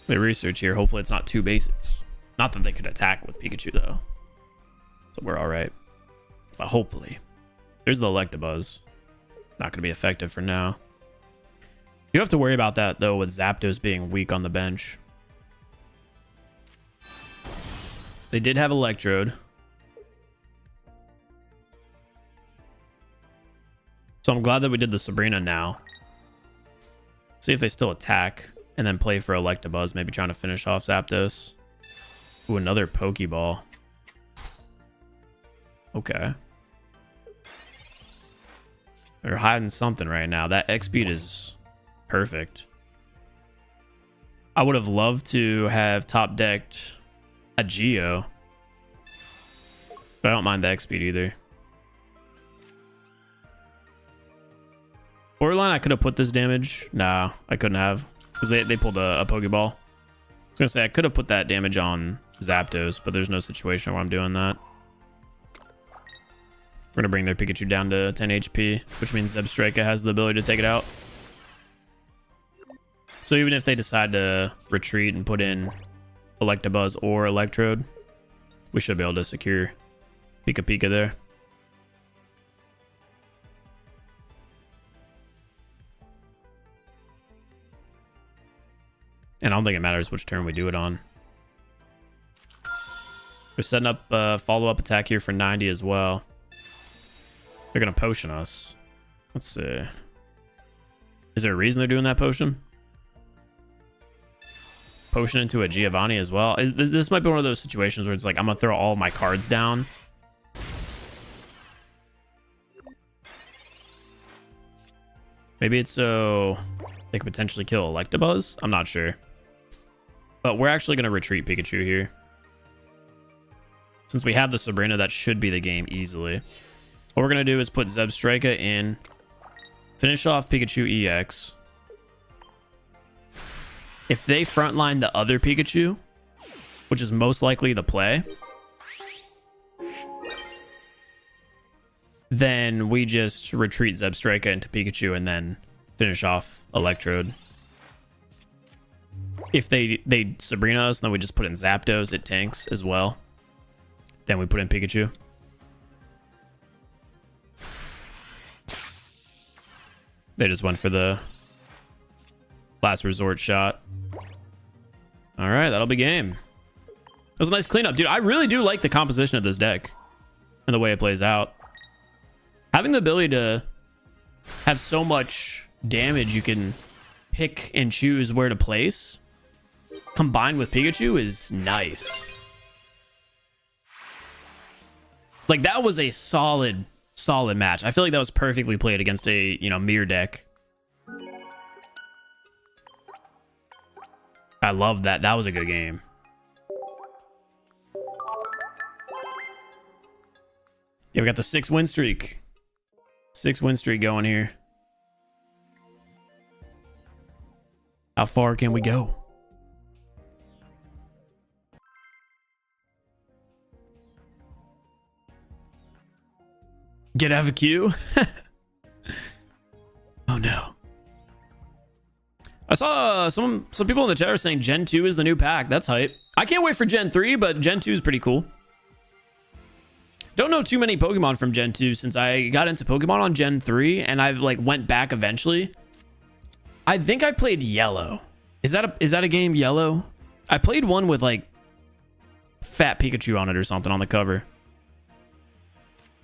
The research here. Hopefully it's not 2 basics. Not that they could attack with Pikachu though. So we're all right. But hopefully. There's the Electabuzz. Not going to be effective for now. You have to worry about that though with Zapdos being weak on the bench. They did have Electrode. So I'm glad that we did the Sabrina now. See if they still attack. And then play for Electabuzz, maybe trying to finish off Zapdos. Ooh, another Pokeball. Okay. They're hiding something right now. That X-Speed is perfect. I would have loved to have top decked a Geo. But I don't mind the X-Speed either. Borderline, I could have put this damage. Nah, I couldn't have. Because they pulled a Pokeball. I was going to say, I could have put that damage on Zapdos, but there's no situation where I'm doing that. We're gonna bring their Pikachu down to 10 HP, which means Zebstrika has the ability to take it out. So even if they decide to retreat and put in Electabuzz or Electrode, we should be able to secure Pika Pika there. And I don't think it matters which turn we do it on. We're setting up a follow-up attack here for 90 as well. They're going to potion us. Let's see. Is there a reason they're doing that potion? Potion into a Giovanni as well. This might be one of those situations where it's like, I'm going to throw all my cards down. Maybe it's so they could potentially kill Electabuzz. I'm not sure. But we're actually going to retreat Pikachu here. Since we have the Sabrina, that should be the game easily. What we're going to do is put Zebstrika in. Finish off Pikachu EX. If they frontline the other Pikachu, which is most likely the play, then we just retreat Zebstrika into Pikachu and then finish off Electrode. If they Sabrina us, then we just put in Zapdos, it tanks as well. Then we put in Pikachu. They just went for the last resort shot. All right, that'll be game. That was a nice cleanup. Dude, I really do like the composition of this deck and the way it plays out. Having the ability to have so much damage you can pick and choose where to place combined with Pikachu is nice. Like, that was a solid match. I feel like that was perfectly played against a, mirror deck. I love that. That was a good game. Yeah, we got the 6-win streak. 6-win streak going here. How far can we go? Get out of a queue? Oh no. I saw some people in the chat are saying Gen 2 is the new pack. That's hype. I can't wait for Gen 3, but Gen 2 is pretty cool. Don't know too many Pokemon from Gen 2 since I got into Pokemon on Gen 3 and I've went back eventually. I think I played Yellow. Is that a game, Yellow? I played one with fat Pikachu on it or something on the cover.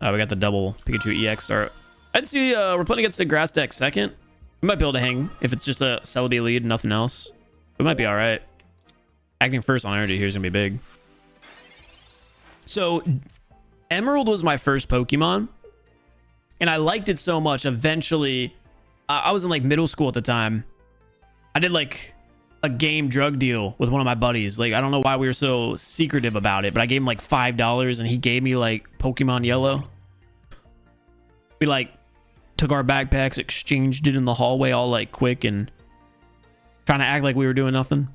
We got the double Pikachu EX start. I'd see we're playing against a grass deck second. We might be able to hang if it's just a Celebi lead, nothing else. We might be all right. Acting first on energy here is going to be big. So, Emerald was my first Pokemon. And I liked it so much. Eventually, I was in middle school at the time. I did a game drug deal with one of my buddies. I don't know why we were so secretive about it, but I gave him $5 and he gave me Pokemon Yellow. We took our backpacks, exchanged it in the hallway all quick and trying to act like we were doing nothing.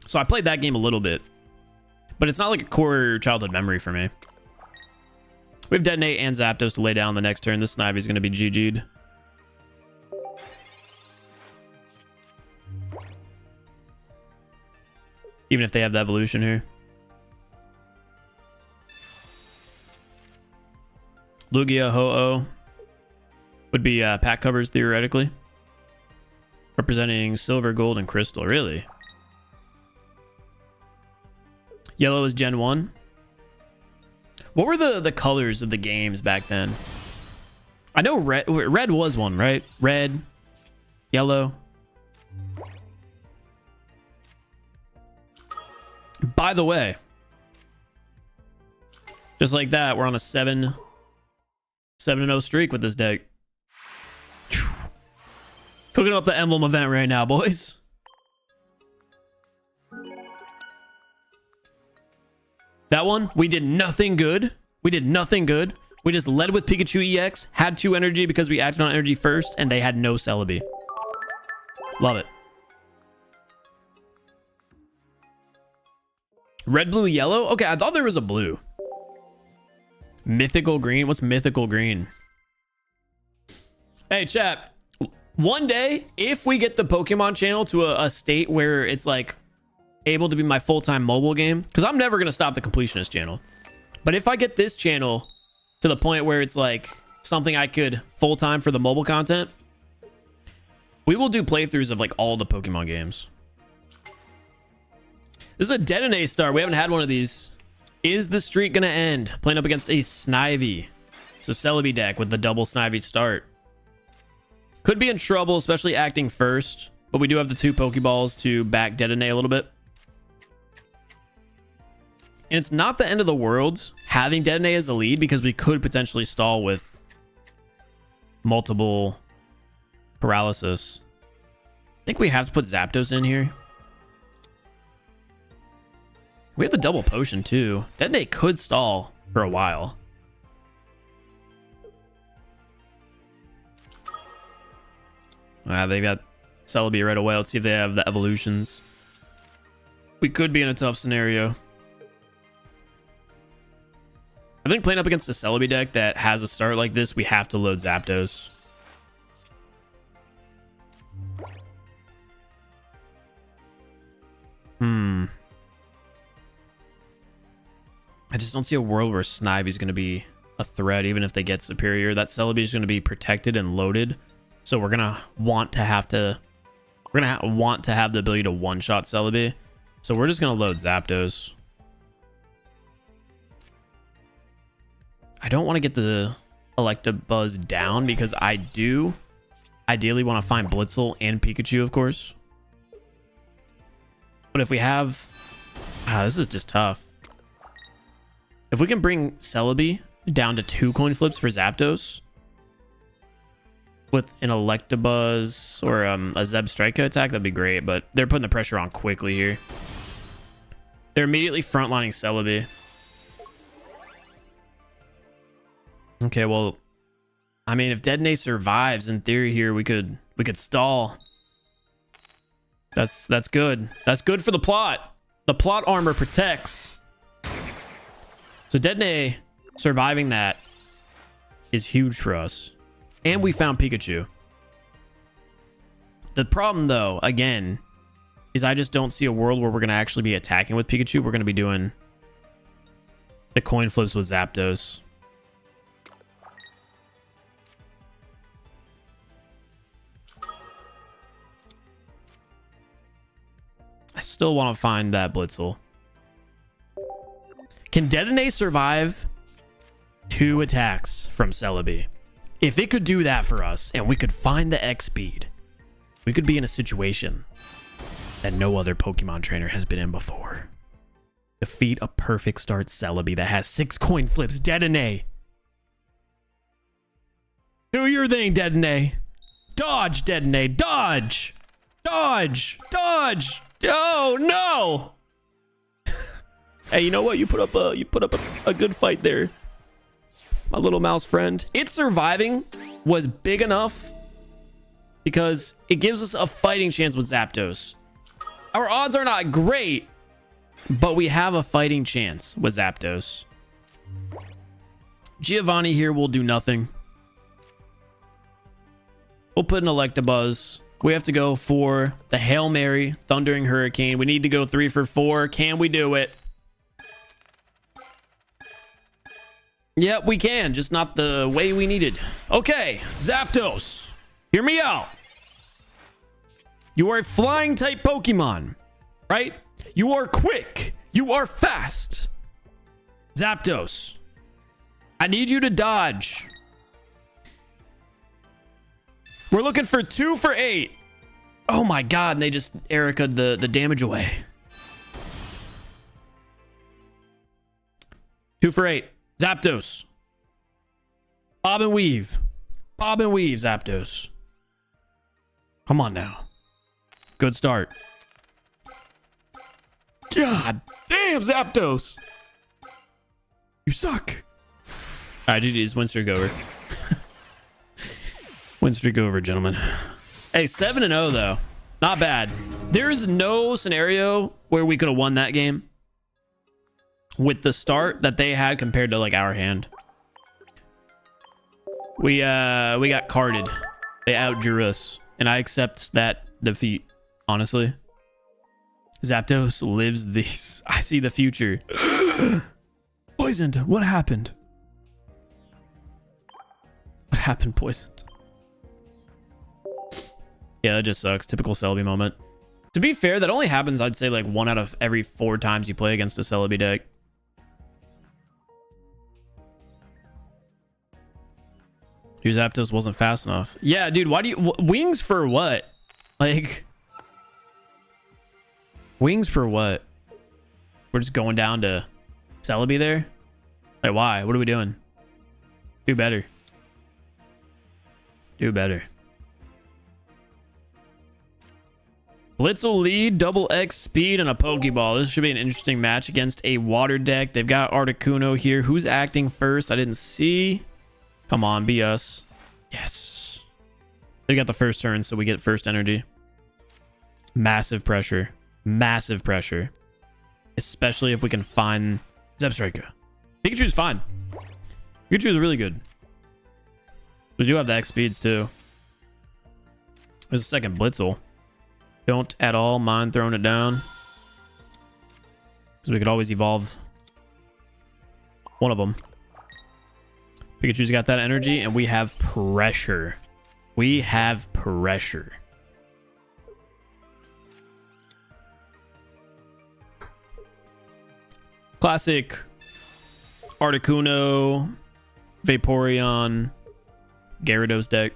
So I played that game a little bit, but it's not a core childhood memory for me. We have Detonate and Zapdos to lay down the next turn. This Snivy's going to be GG'd. Even if they have the evolution here. Lugia, Ho-Oh would be pack covers theoretically. Representing silver, gold, and crystal. Really? Yellow is Gen 1. What were the colors of the games back then? I know red was one, right? Red, yellow. By the way, just like that, we're on a 7-0 streak with this deck. Cooking up the emblem event right now, boys. That one, we did nothing good. We did nothing good. We just led with Pikachu EX, had 2 energy because we acted on energy first, and they had no Celebi. Love it. Red, blue, yellow? Okay, I thought there was a blue. Mythical green? What's mythical green? Hey, chat. One day, if we get the Pokemon channel to a state where it's like able to be my full-time mobile game, because I'm never going to stop the completionist channel. But if I get this channel to the point where it's like something I could full-time for the mobile content, we will do playthroughs of like all the Pokemon games. This is a Dedenne start. We haven't had one of these. Is the streak going to end? Playing up against a Snivy. So Celebi deck with the double Snivy start. Could be in trouble, especially acting first. But we do have the 2 Pokeballs to back Dedenne a little bit. And it's not the end of the world having Dedenne as the lead, because we could potentially stall with multiple paralysis. I think we have to put Zapdos in here. We have the double potion too. Dedenne could stall for a while. They got Celebi right away. Let's see if they have the evolutions. We could be in a tough scenario. I think playing up against a Celebi deck that has a start like this, we have to load Zapdos. I just don't see a world where Snivy's going to be a threat, even if they get superior. That Celebi is going to be protected and loaded. So we're going to want to have the ability to one-shot Celebi. So we're just going to load Zapdos. I don't want to get the Electabuzz down because I do ideally want to find Blitzel and Pikachu, of course. But if we have... this is just tough. If we can bring Celebi down to 2 coin flips for Zapdos with an Electabuzz or a Zebstrika attack, that'd be great. But they're putting the pressure on quickly here. They're immediately frontlining Celebi. Okay, well, I mean, if Dedenne survives, in theory here, we could stall. That's good. That's good for the plot. The plot armor protects. So Dedenne surviving that is huge for us. And we found Pikachu. The problem, though, again, is I just don't see a world where we're going to actually be attacking with Pikachu. We're going to be doing the coin flips with Zapdos. I still want to find that Blitzel. Can Dedenne survive 2 attacks from Celebi? If it could do that for us and we could find the X speed, we could be in a situation that no other Pokemon trainer has been in before. Defeat a perfect start Celebi that has 6 coin flips. Dedenne. Do your thing, Dedenne. Dodge, Dedenne. Dodge. Dodge. Dodge. Oh, no. Hey, you know what? You put up a good fight there, my little mouse friend. It surviving was big enough because it gives us a fighting chance with Zapdos. Our odds are not great, but we have a fighting chance with Zapdos. Giovanni here will do nothing. We'll put an Electabuzz. We have to go for the Hail Mary, Thundering Hurricane. We need to go 3 for 4. Can we do it? Yep, we can. Just not the way we needed. Okay, Zapdos. Hear me out. You are a flying type Pokemon, right? You are quick. You are fast. Zapdos, I need you to dodge. We're looking for 2 for 8. Oh my god, and they just Erica'd the damage away. 2 for 8. Zapdos. Bob and weave. Bob and weave, Zapdos. Come on now. Good start. God damn, Zapdos. You suck. All right, GG's. Win streak over. Win streak over, gentlemen. Hey, 7-0 though. Not bad. There's no scenario where we could have won that game with the start that they had compared to like our hand. We got carded. They outdrew us, and I accept that defeat. Honestly, Zapdos lives these. I see the future. Poisoned. What happened? What happened? Poisoned. Yeah, that just sucks. Typical Celebi moment. To be fair, that only happens, I'd say, like 1 out of every 4 times you play against a Celebi deck. Your Zapdos wasn't fast enough. Yeah, dude, why do you... wings for what? Like... wings for what? We're just going down to Celebi there? Like, why? What are we doing? Do better. Do better. Blitzel lead, double X speed, and a Pokeball. This should be an interesting match against a water deck. They've got Articuno here. Who's acting first? I didn't see. Come on, be us. Yes. They got the first turn, so we get first energy. Massive pressure. Massive pressure. Especially if we can find Zebstrika. Pikachu's fine. Pikachu's really good. We do have the X speeds, too. There's a second Blitzel. Don't at all mind throwing it down, because we could always evolve one of them. Pikachu's got that energy, and we have pressure. We have pressure. Classic Articuno, Vaporeon, Gyarados deck.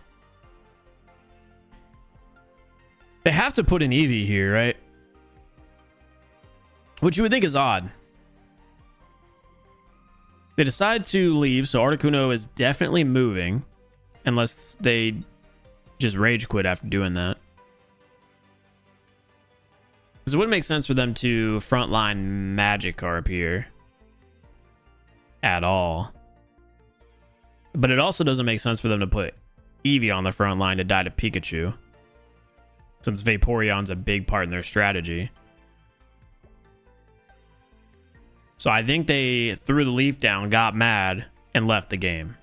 They have to put an Eevee here, right? Which you would think is odd. They decide to leave, so Articuno is definitely moving. Unless they just rage quit after doing that. Because it wouldn't make sense for them to frontline Magikarp here. At all. But it also doesn't make sense for them to put Eevee on the front line to die to Pikachu. Since Vaporeon's a big part in their strategy. So I think they threw the leaf down, got mad, and left the game.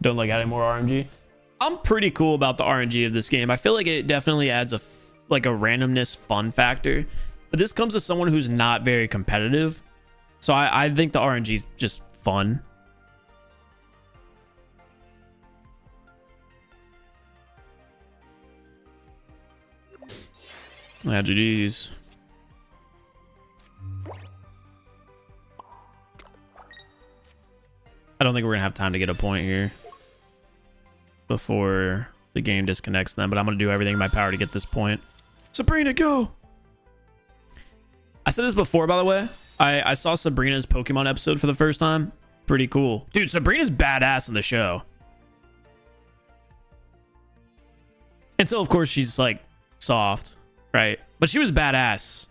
Don't like adding more RNG. I'm pretty cool about the RNG of this game. I feel like it definitely adds a randomness fun factor. But this comes as someone who's not very competitive. So I think the RNG is just fun. Ah, GG's. I don't think we're going to have time to get a point here before the game disconnects them. But I'm going to do everything in my power to get this point. Sabrina, go! I said this before, by the way. I saw Sabrina's Pokemon episode for the first time. Pretty cool. Dude, Sabrina's badass in the show. Until, of course, she's, like, soft, right? But she was badass.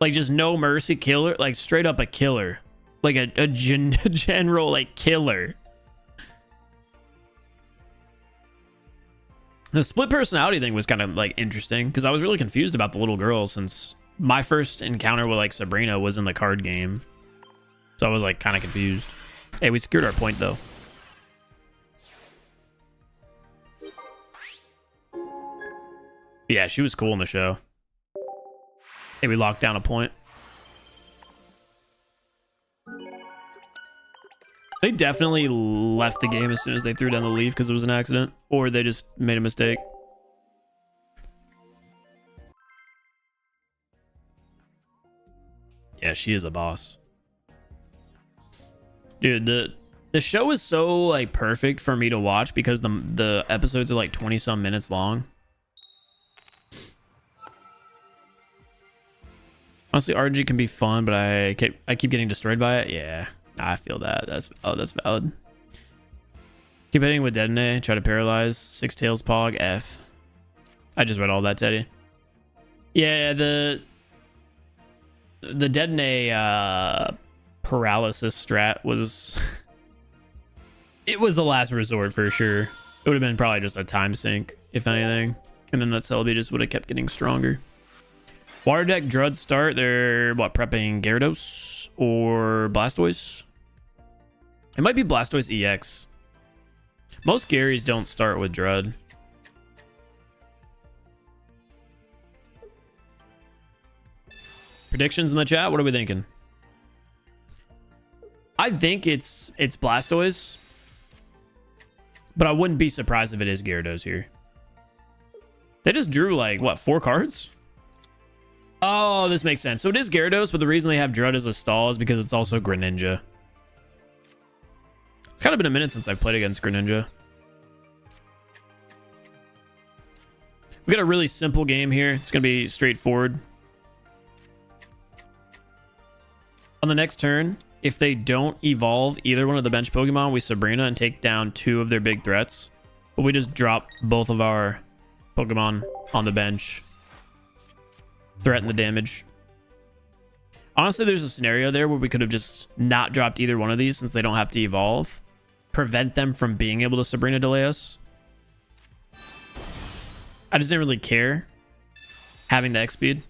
Like, just no mercy killer. Like, straight up a killer. Like, a general, like, killer. The split personality thing was kind of like interesting because I was really confused about the little girl since my first encounter with like Sabrina was in the card game. So I was like kind of confused. Hey, we secured our point though. Yeah, she was cool in the show. Hey, we locked down a point. They definitely left the game as soon as they threw down the leaf because it was an accident, or they just made a mistake. Yeah, she is a boss. Dude, the show is so like perfect for me to watch because the episodes are like 20 some minutes long. Honestly, RNG can be fun, but I keep getting destroyed by it. Yeah. I feel that. That's valid. Keep hitting with Detonate. Try to paralyze. Six Tails Pog. F. I just read all that, Teddy. Yeah, the Detonate paralysis strat was... it was the last resort for sure. It would have been probably just a time sink, if anything. And then that Celebi just would have kept getting stronger. Water deck Druid start. They're, what, prepping Gyarados or Blastoise? It might be Blastoise EX. Most Garys don't start with Druid. Predictions in the chat? What are we thinking? I think it's Blastoise. But I wouldn't be surprised if it is Gyarados here. They just drew, like, what, 4 cards? Oh, this makes sense. So it is Gyarados, but the reason they have Druid as a stall is because it's also Greninja. It's kind of been a minute since I've played against Greninja. We got a really simple game here. It's going to be straightforward. On the next turn, if they don't evolve either one of the bench Pokemon, we Sabrina and take down 2 of their big threats. But we just drop both of our Pokemon on the bench. Threaten the damage. Honestly, there's a scenario there where we could have just not dropped either one of these since they don't have to evolve. Prevent them from being able to Sabrina delay us. I just didn't really care having the X speed.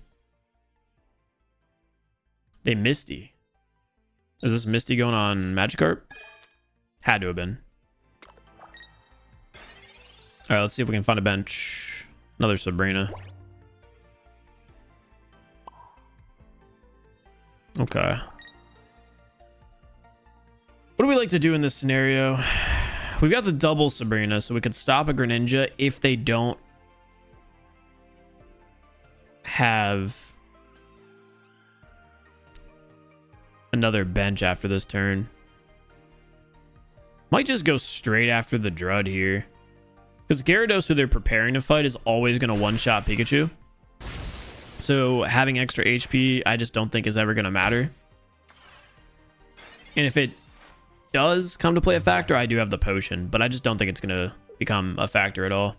They Misty. Is this Misty going on Magikarp? Had to have been. All right, let's see if we can find a bench. Another Sabrina. Okay. What do we like to do in this scenario? We've got the double Sabrina, so we could stop a Greninja if they don't have another bench after this turn. Might just go straight after the Druid here. Because Gyarados, who they're preparing to fight, is always going to one-shot Pikachu. So having extra HP, I just don't think is ever going to matter. And if it does come to play a factor, I do have the potion, but I just don't think it's going to become a factor at all.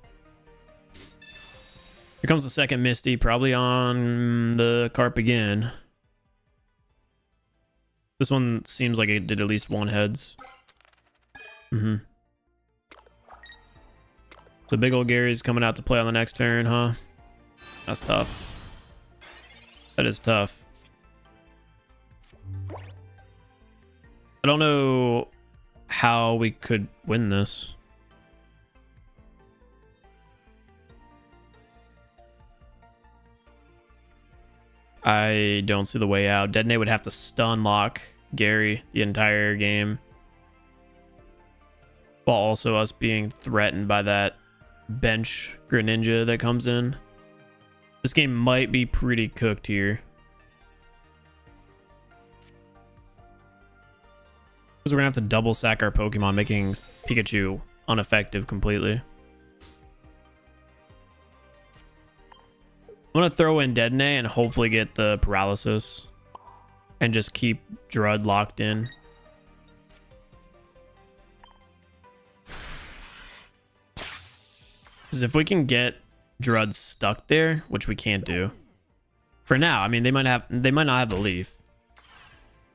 Here comes the second Misty, probably on the Carp again. This one seems like it did at least 1 heads. So big old Gary's coming out to play on the next turn, huh? That's tough. That is tough. I don't know how we could win this. I don't see the way out. Detonate would have to stun lock Gary the entire game, while also us being threatened by that bench Greninja that comes in. This game might be pretty cooked here. Because we're going to have to double sack our Pokemon, making Pikachu ineffective completely. I'm going to throw in Detonate and hopefully get the paralysis. And just keep Druid locked in. Because if we can get Druid stuck there, which we can't do for now. I mean, they might not have the leaf,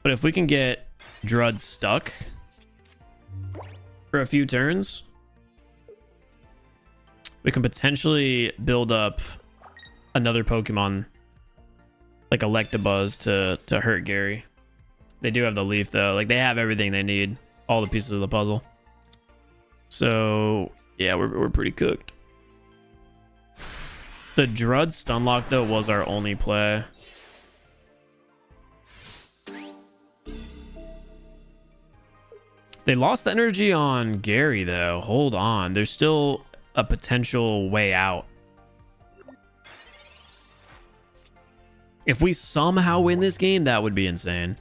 but if we can get Druid stuck for a few turns, we can potentially build up another Pokemon like Electabuzz to hurt Gary. They do have the leaf though. Like, they have everything they need, all the pieces of the puzzle. So yeah, we're pretty cooked. The Druid Stunlock, though, was our only play. They lost the energy on Gary, though. Hold on. There's still a potential way out. If we somehow win this game, that would be insane.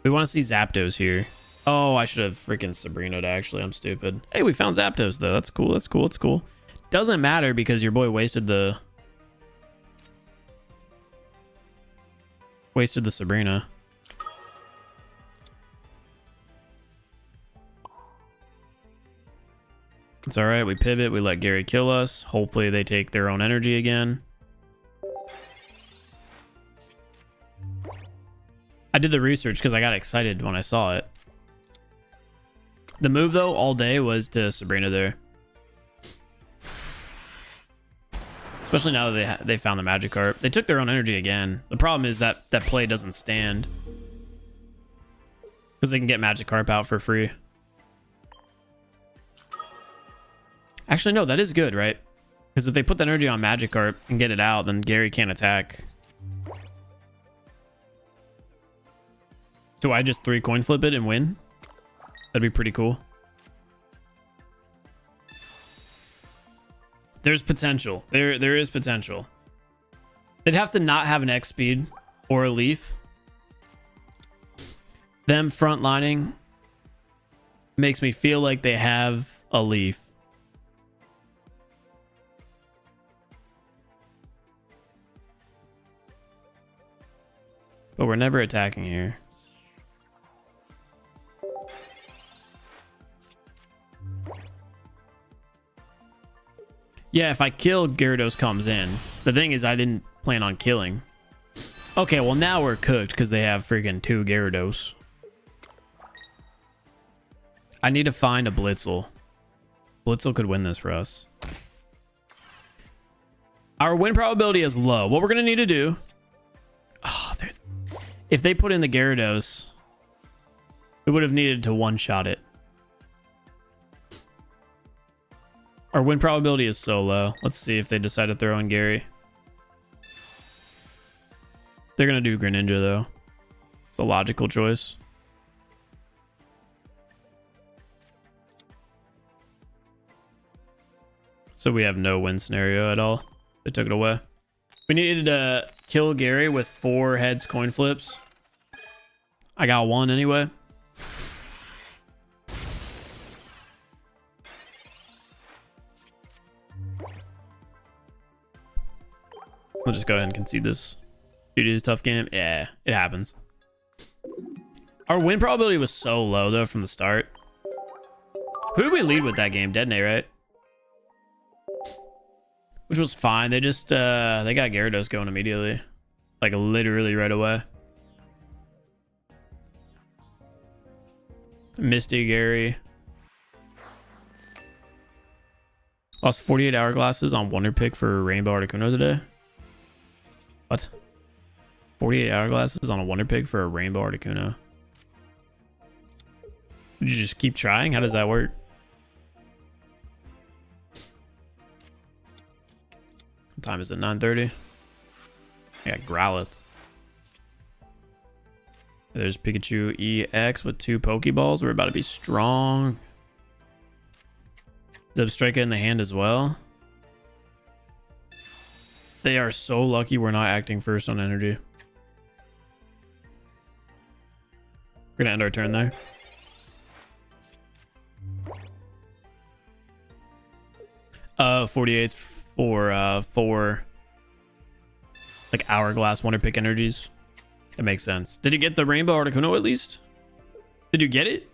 We want to see Zapdos here. Oh, I should have freaking Sabrina'd, actually. I'm stupid. Hey, we found Zapdos, though. That's cool. That's cool. That's cool. Doesn't matter because your boy wasted the Sabrina. It's all right. We pivot. We let Gary kill us. Hopefully they take their own energy again. I did the research because I got excited when I saw it. The move, though, all day was to Sabrina there. Especially now that they found the Magikarp. They took their own energy again. The problem is that that play doesn't stand. Because they can get Magikarp out for free. Actually, no, that is good, right? Because if they put the energy on Magikarp and get it out, then Gary can't attack. Do I just 3 coin flip it and win? That'd be pretty cool. There's potential. There is potential. They'd have to not have an X speed or a leaf. Them frontlining makes me feel like they have a leaf. But we're never attacking here. Yeah, if I kill, Gyarados comes in. The thing is, I didn't plan on killing. Okay, well now we're cooked because they have freaking 2 Gyarados. I need to find a Blitzel. Blitzel could win this for us. Our win probability is low. What we're going to need to do... Oh, if they put in the Gyarados, we would have needed to one-shot it. Our win probability is so low. Let's see if they decide to throw in Gary. They're going to do Greninja, though. It's a logical choice. So we have no win scenario at all. They took it away. We needed to kill Gary with 4 heads coin flips. I got 1 anyway. We'll just go ahead and concede this. Dude, it is a tough game. Yeah, it happens. Our win probability was so low, though, from the start. Who did we lead with that game? Detonate, right? Which was fine. They just, they got Gyarados going immediately. Like, literally right away. Misty Gary. Lost 48 hourglasses on Wonder Pick for Rainbow Articuno today. What? 48 hourglasses on a Wonder Pick for a Rainbow Articuno. Did you just keep trying? How does that work? What time is it? 9:30? I got Growlithe. There's Pikachu EX with 2 Pokeballs. We're about to be strong. Zebstrika in the hand as well. They are so lucky we're not acting first on energy. We're gonna end our turn there. Uh, 48's for 4 like hourglass Wonder Pick energies. That makes sense. Did you get the Rainbow Articuno at least? Did you get it?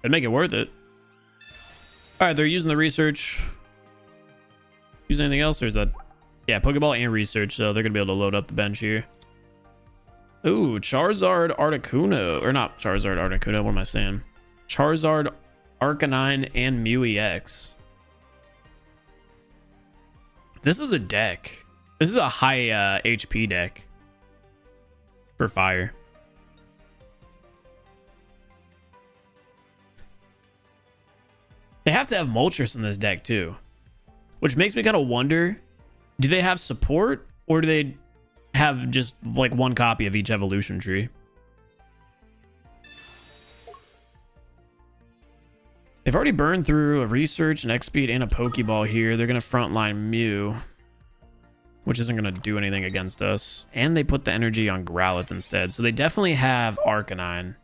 It'd make it worth it. All right, they're using the research. Use anything else, or is that... Yeah, Pokeball and research, so they're going to be able to load up the bench here. Ooh, Charizard Articuno. Or not Charizard Articuno, what am I saying? Charizard Arcanine and Mew EX. This is a deck. This is a high HP deck. For fire. They have to have Moltres in this deck too. Which makes me kind of wonder, do they have support or do they have just like 1 copy of each evolution tree? They've already burned through a research, an X speed, and a Pokeball here. They're going to frontline Mew, which isn't going to do anything against us. And they put the energy on Growlithe instead. So they definitely have Arcanine.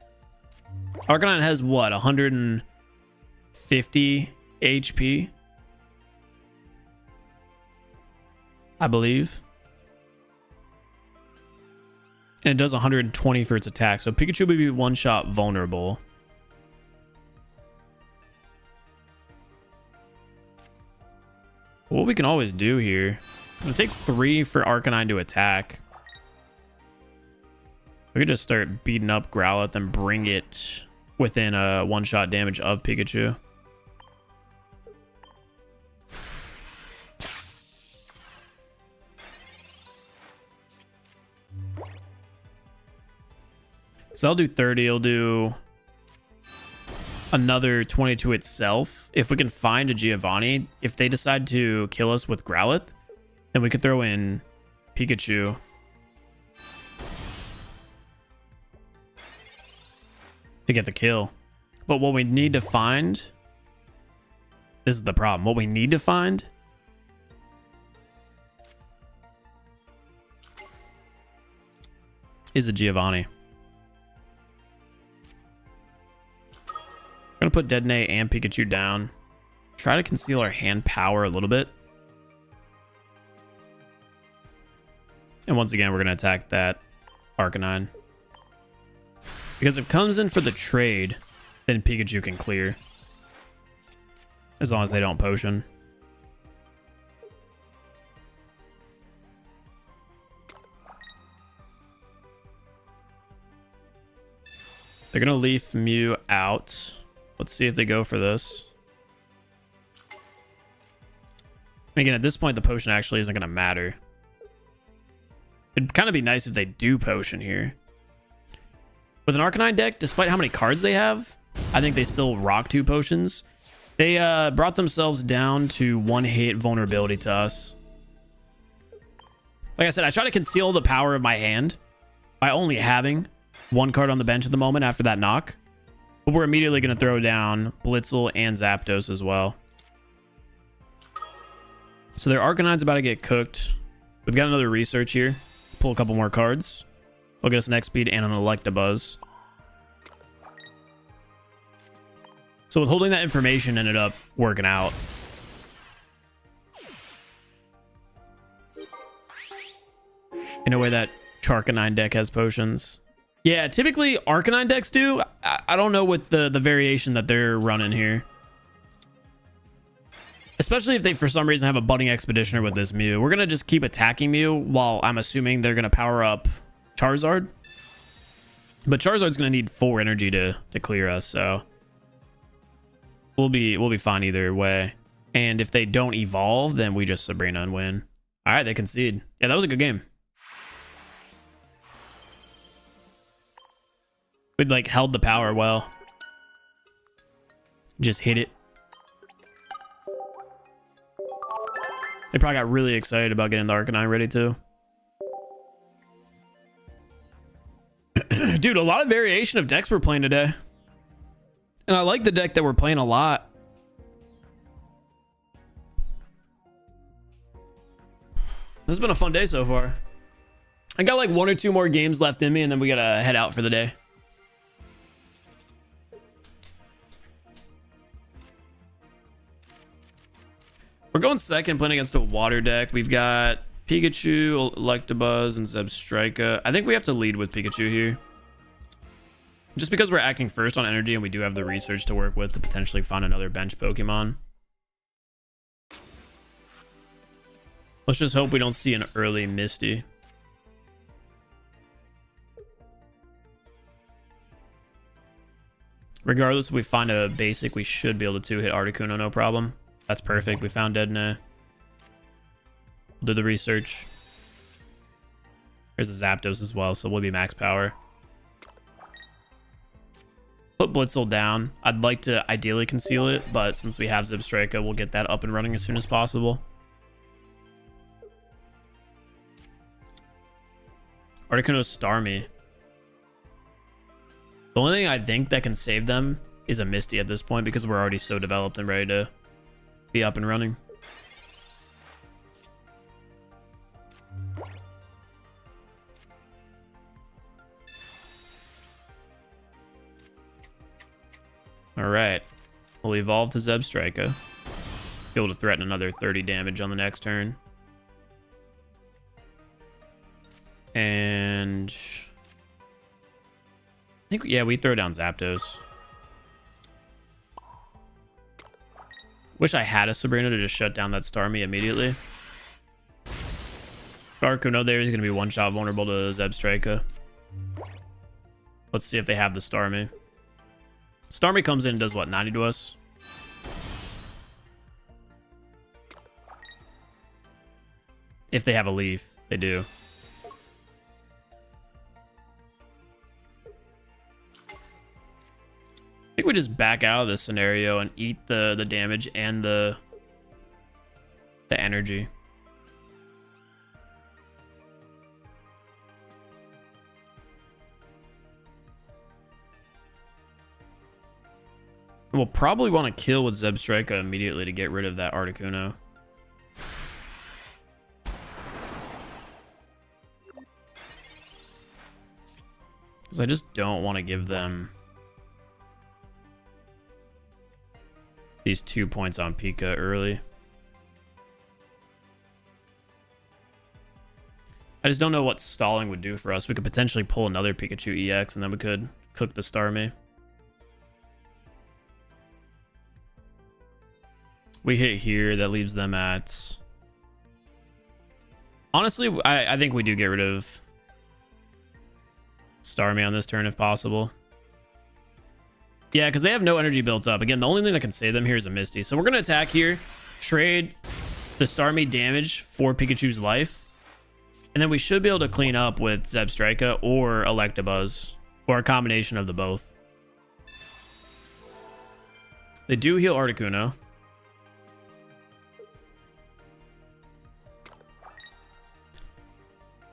Arcanine has what? 150 HP? I believe. And it does 120 for its attack. So Pikachu would be 1-shot vulnerable. What we can always do here, because it takes 3 for Arcanine to attack. We could just start beating up Growlithe and bring it within a 1-shot damage of Pikachu. So I'll do 30. I'll do another 20 to itself. If we can find a Giovanni, if they decide to kill us with Growlithe, then we could throw in Pikachu. To get the kill. But what we need to find... This is the problem. What we need to find... is a Giovanni. We're going to put Dedenne and Pikachu down. Try to conceal our hand power a little bit. And once again, we're going to attack that Arcanine. Because if it comes in for the trade, then Pikachu can clear. As long as they don't potion. They're going to leave Mew out. Let's see if they go for this. Again, at this point, the potion actually isn't going to matter. It'd kind of be nice if they do potion here. With an Arcanine deck, despite how many cards they have, I think they still rock 2 potions. They brought themselves down to 1-hit vulnerability to us. Like I said, I try to conceal the power of my hand by only having 1 card on the bench at the moment after that knock. But we're immediately going to throw down Blitzel and Zapdos as well. So their Arcanine's about to get cooked. We've got another research here. Pull a couple more cards. We'll get us an X-Speed and an Electabuzz. So with holding that information ended up working out. In a way that Charcanine deck has potions. Yeah, typically Arcanine decks do. I don't know what the variation that they're running here. Especially if they, for some reason, have a Budding Expeditioner with this Mew. We're going to just keep attacking Mew while I'm assuming they're going to power up Charizard. But Charizard's going to need 4 energy to clear us, so... We'll be fine either way. And if they don't evolve, then we just Sabrina and win. All right, they concede. Yeah, that was a good game. We'd like held the power well. Just hit it. They probably got really excited about getting the Arcanine ready too. Dude, a lot of variation of decks we're playing today. And I like the deck that we're playing a lot. This has been a fun day so far. I got like 1 or 2 more games left in me, and then we gotta head out for the day. We're going second, playing against a water deck. We've got Pikachu, Electabuzz, and Zebstrika. I think we have to lead with Pikachu here. Just because we're acting first on energy and we do have the research to work with to potentially find another bench Pokemon. Let's just hope we don't see an early Misty. Regardless, if we find a basic, we should be able to 2-hit Articuno, no problem. That's perfect. We found Dedenne. We'll do the research. There's a Zapdos as well, so we'll be max power. Put Blitzel down. I'd like to ideally conceal it, but since we have Zebstrika, we'll get that up and running as soon as possible. Articuno Starmie. The only thing I think that can save them is a Misty at this point because we're already so developed and ready to be up and running. All right, we'll evolve to Zebstrika. Be able to threaten another 30 damage on the next turn. And I think, yeah, we throw down Zapdos. Wish I had a Sabrina to just shut down that Starmie immediately. Articuno there is going to be one-shot vulnerable to Zebstrika. Let's see if they have the Starmie. Starmie comes in and does what, 90 to us? If they have a leaf, they do. think we just back out of this scenario and eat the damage and the energy. We'll probably want to kill with Zebstrika immediately to get rid of that Articuno. Because I just don't want to give them these 2 points on Pika early. I just don't know what stalling would do for us. We could potentially pull another Pikachu EX and then we could cook the Starmie. We hit here, that leaves them at... Honestly, I think we do get rid of Starmie on this turn if possible. Yeah, because they have no energy built up. Again, the only thing that can save them here is a Misty. So we're going to attack here, trade the Starmie damage for Pikachu's life. And then we should be able to clean up with Zebstrika or Electabuzz, or a combination of the both. They do heal Articuno.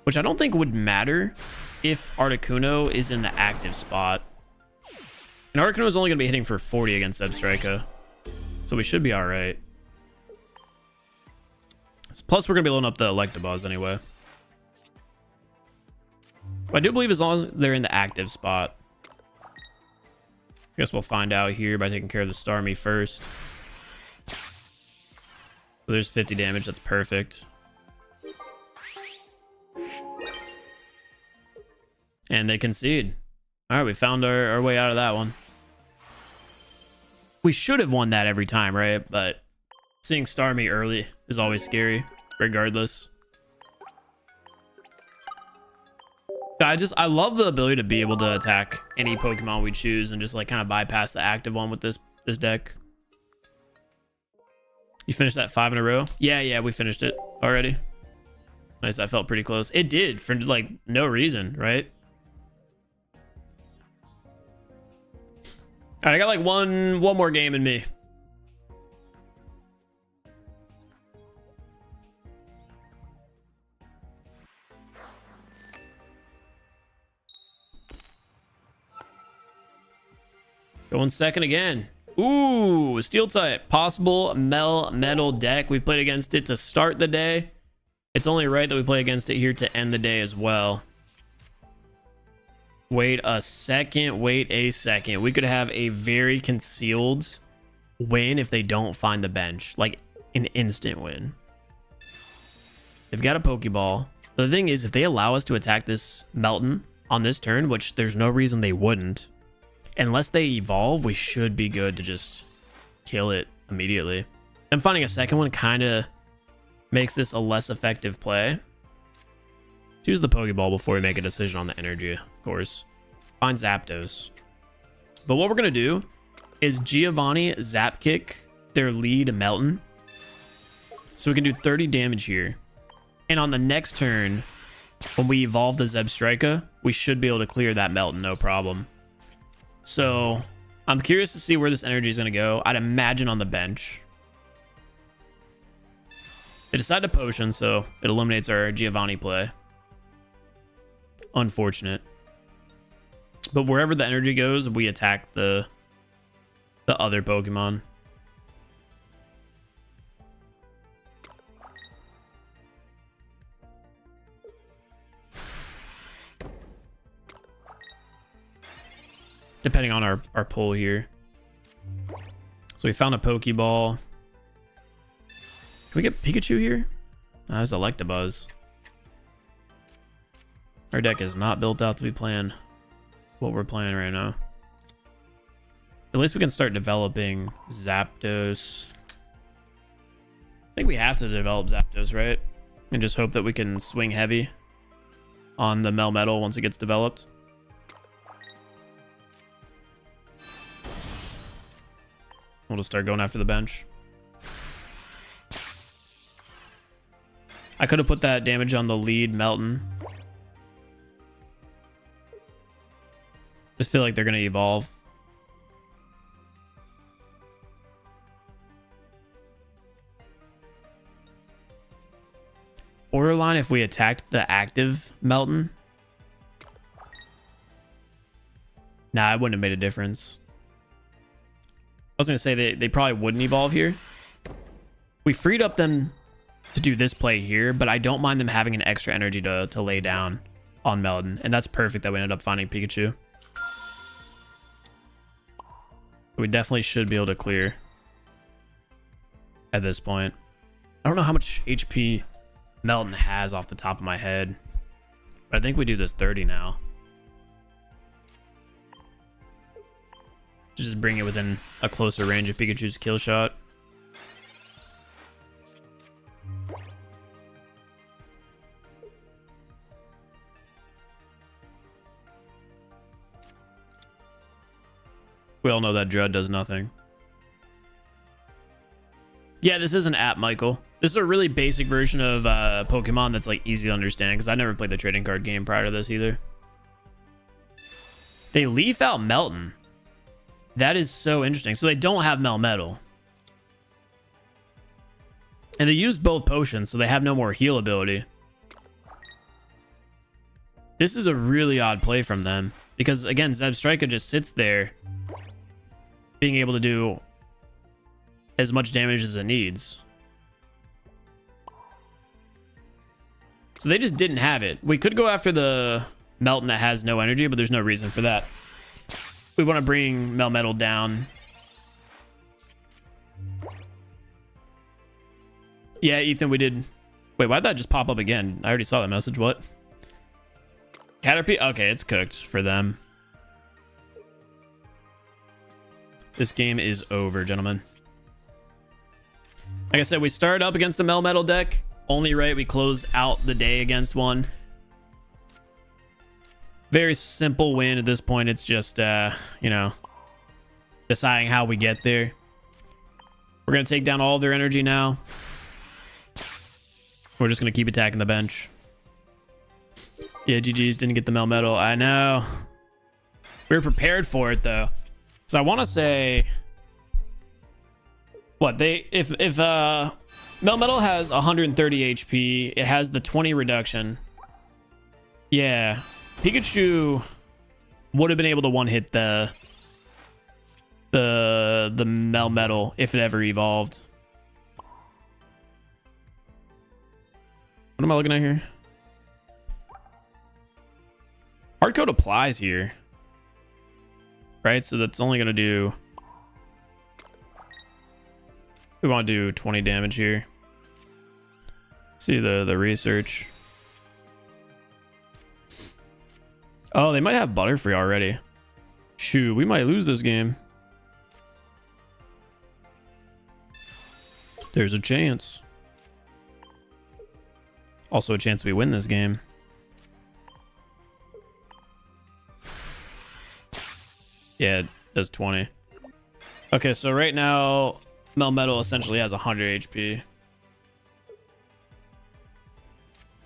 Which I don't think would matter if Articuno is in the active spot. And Articuno is only going to be hitting for 40 against Zebstrika. So we should be alright. Plus, we're going to be loading up the Electabuzz anyway. But I do believe as long as they're in the active spot. I guess we'll find out here by taking care of the Starmie first. So there's 50 damage. That's perfect. And they concede. All right, we found our way out of that one. We should have won that every time, right? But seeing Starmie early is always scary, regardless. I love the ability to be able to attack any Pokemon we choose and just like kind of bypass the active one with this deck. You finished that 5 in a row? Yeah, we finished it already. Nice, that felt pretty close. It did for like no reason, right? All right, I got like one more game in me. Going second again. Ooh, Steel type. Possible Metal deck. We've played against it to start the day. It's only right that we play against it here to end the day as well. Wait a second. We could have a very concealed win if they don't find the bench. Like an instant win. They've got a Pokeball. The thing is, if they allow us to attack this Melton on this turn, which there's no reason they wouldn't, unless they evolve, we should be good to just kill it immediately. And finding a second one kind of makes this a less effective play. Let's use the Pokeball before we make a decision on the energy, of course. Find Zapdos. But what we're going to do is Giovanni Zap Kick their lead Melton. So we can do 30 damage here. And on the next turn, when we evolve the Zebstrika, we should be able to clear that Melton, no problem. So I'm curious to see where this energy is going to go. I'd imagine on the bench. They decide to potion, so it eliminates our Giovanni play. Unfortunate. But wherever the energy goes, we attack the other Pokemon. Depending on our pull here. So we found a Pokeball. Can we get Pikachu here? There's Electabuzz. Our deck is not built out to be playing what we're playing right now. At least we can start developing Zapdos. I think we have to develop Zapdos, right? And just hope that we can swing heavy on the Melmetal once it gets developed. We'll just start going after the bench. I could have put that damage on the lead Melton. Just feel like they're going to evolve. borderline if we attacked the active Melton. Nah, it wouldn't have made a difference. I was going to say they probably wouldn't evolve here. We freed up them to do this play here, but I don't mind them having an extra energy to lay down on Melton. And that's perfect that we ended up finding Pikachu. We definitely should be able to clear at this point. I don't know how much HP Melton has off the top of my head, but I think we do this 30 now. Just bring it within a closer range of Pikachu's kill shot. We all know that Dread does nothing. Yeah, this is an app, Michael. This is a really basic version of Pokemon that's like easy to understand because I never played the trading card game prior to this either. They leaf out Melton. That is so interesting. So they don't have Melmetal. And they used both potions, so they have no more heal ability. This is a really odd play from them. Because, again, Zebstrika just sits there being able to do as much damage as it needs. So they just didn't have it. We could go after the Melton that has no energy, but there's no reason for that. We want to bring Melmetal down. Yeah, Ethan, we did. Wait, why'd that just pop up again? I already saw that message. What? Caterpie? Okay, it's cooked for them. This game is over, gentlemen. Like I said, we started up against a Melmetal deck. Only right, we close out the day against one. Very simple win at this point. It's just, you know, deciding how we get there. We're going to take down all of their energy now. We're just going to keep attacking the bench. Yeah, GG's didn't get the Melmetal. I know. We were prepared for it, though. So I want to say... What, if Melmetal has 130 HP, it has the 20 reduction. Yeah. Pikachu would have been able to one-hit the Melmetal if it ever evolved. What am I looking at here? Hard code applies here. Right? So that's only going to do... We want to do 20 damage here. See the research. Oh, they might have Butterfree already. Shoot, we might lose this game. There's a chance. Also a chance we win this game. Yeah, it does 20. Okay, so right now, Melmetal essentially has 100 HP.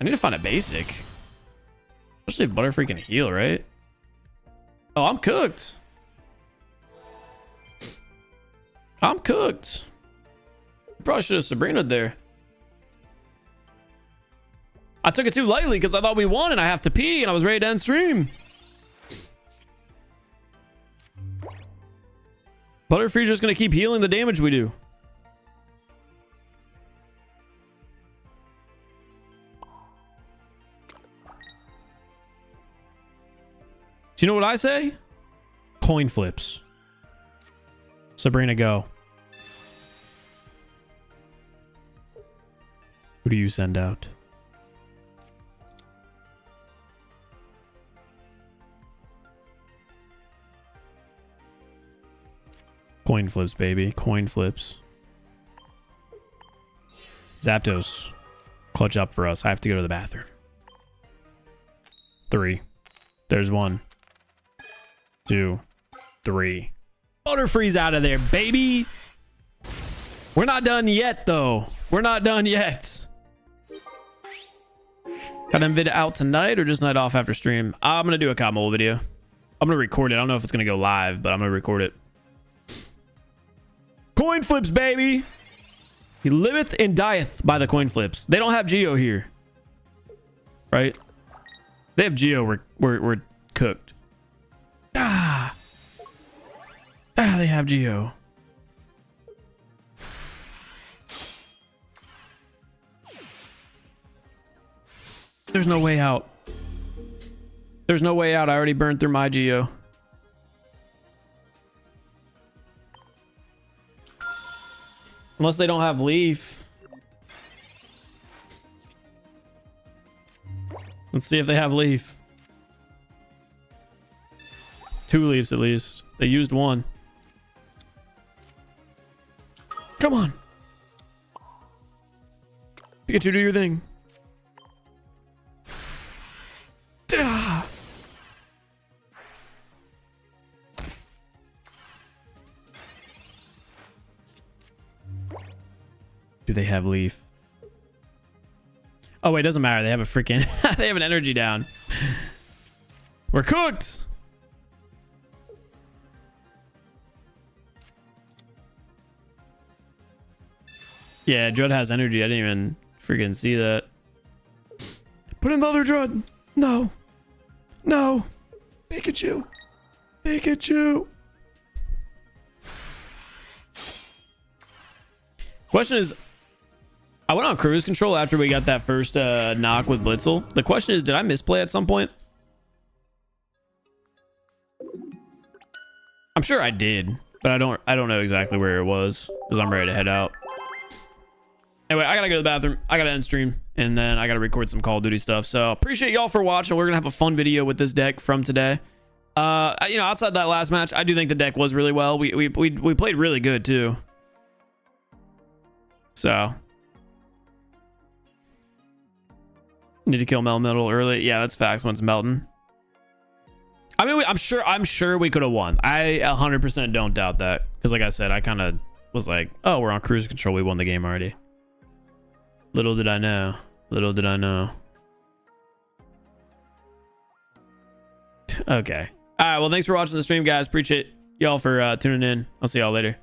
I need to find a basic. Especially if Butterfree can heal, right? Oh, I'm cooked. I'm cooked. Probably should have Sabrina'd there. I took it too lightly because I thought we won and I have to pee and I was ready to end stream. Butterfree's just going to keep healing the damage we do. Do you know what I say? Coin flips. Sabrina, go. Who do you send out? Coin flips, baby. Coin flips. Zapdos. Clutch up for us. I have to go to the bathroom. 3. There's 1. 2. 3. Butterfree's out of there, baby. We're not done yet, though. We're not done yet. Got them vid out tonight or just night off after stream? I'm going to do a COD Mobile video. I'm going to record it. I don't know if it's going to go live, but I'm going to record it. Coin flips, baby. He liveth and dieth by the coin flips. They don't have Geo here. right? They have Geo. We're cooked. They have Geo. There's no way out. There's no way out. I already burned through my Geo. Unless they don't have Leaf. Let's see if they have Leaf. 2 Leaves at least. They used 1. Come on. Pikachu, do your thing. Do they have Leaf? Oh wait, it doesn't matter. They have a freaking they have an energy down. We're cooked. Yeah, Dread has energy. I didn't even freaking see that. Put in the other Dread. No. No. Pikachu. Pikachu. Question is, I went on cruise control after we got that first knock with Blitzel. The question is, did I misplay at some point? I'm sure I did, but I don't know exactly where it was because I'm ready to head out. Anyway, I gotta go to the bathroom. I gotta end stream, and then I gotta record some Call of Duty stuff. So appreciate y'all for watching. We're gonna have a fun video with this deck from today. You know, outside that last match, I do think the deck was really well. We played really good too. So need to kill Melmetal early. Yeah, that's facts. Once Melton. I mean, I'm sure we could have won. I 100% don't doubt that because, like I said, I kind of was like, oh, we're on cruise control. We won the game already. Little did I know. Little did I know. Okay. All right. Well, thanks for watching the stream, guys. Appreciate y'all for tuning in. I'll see y'all later.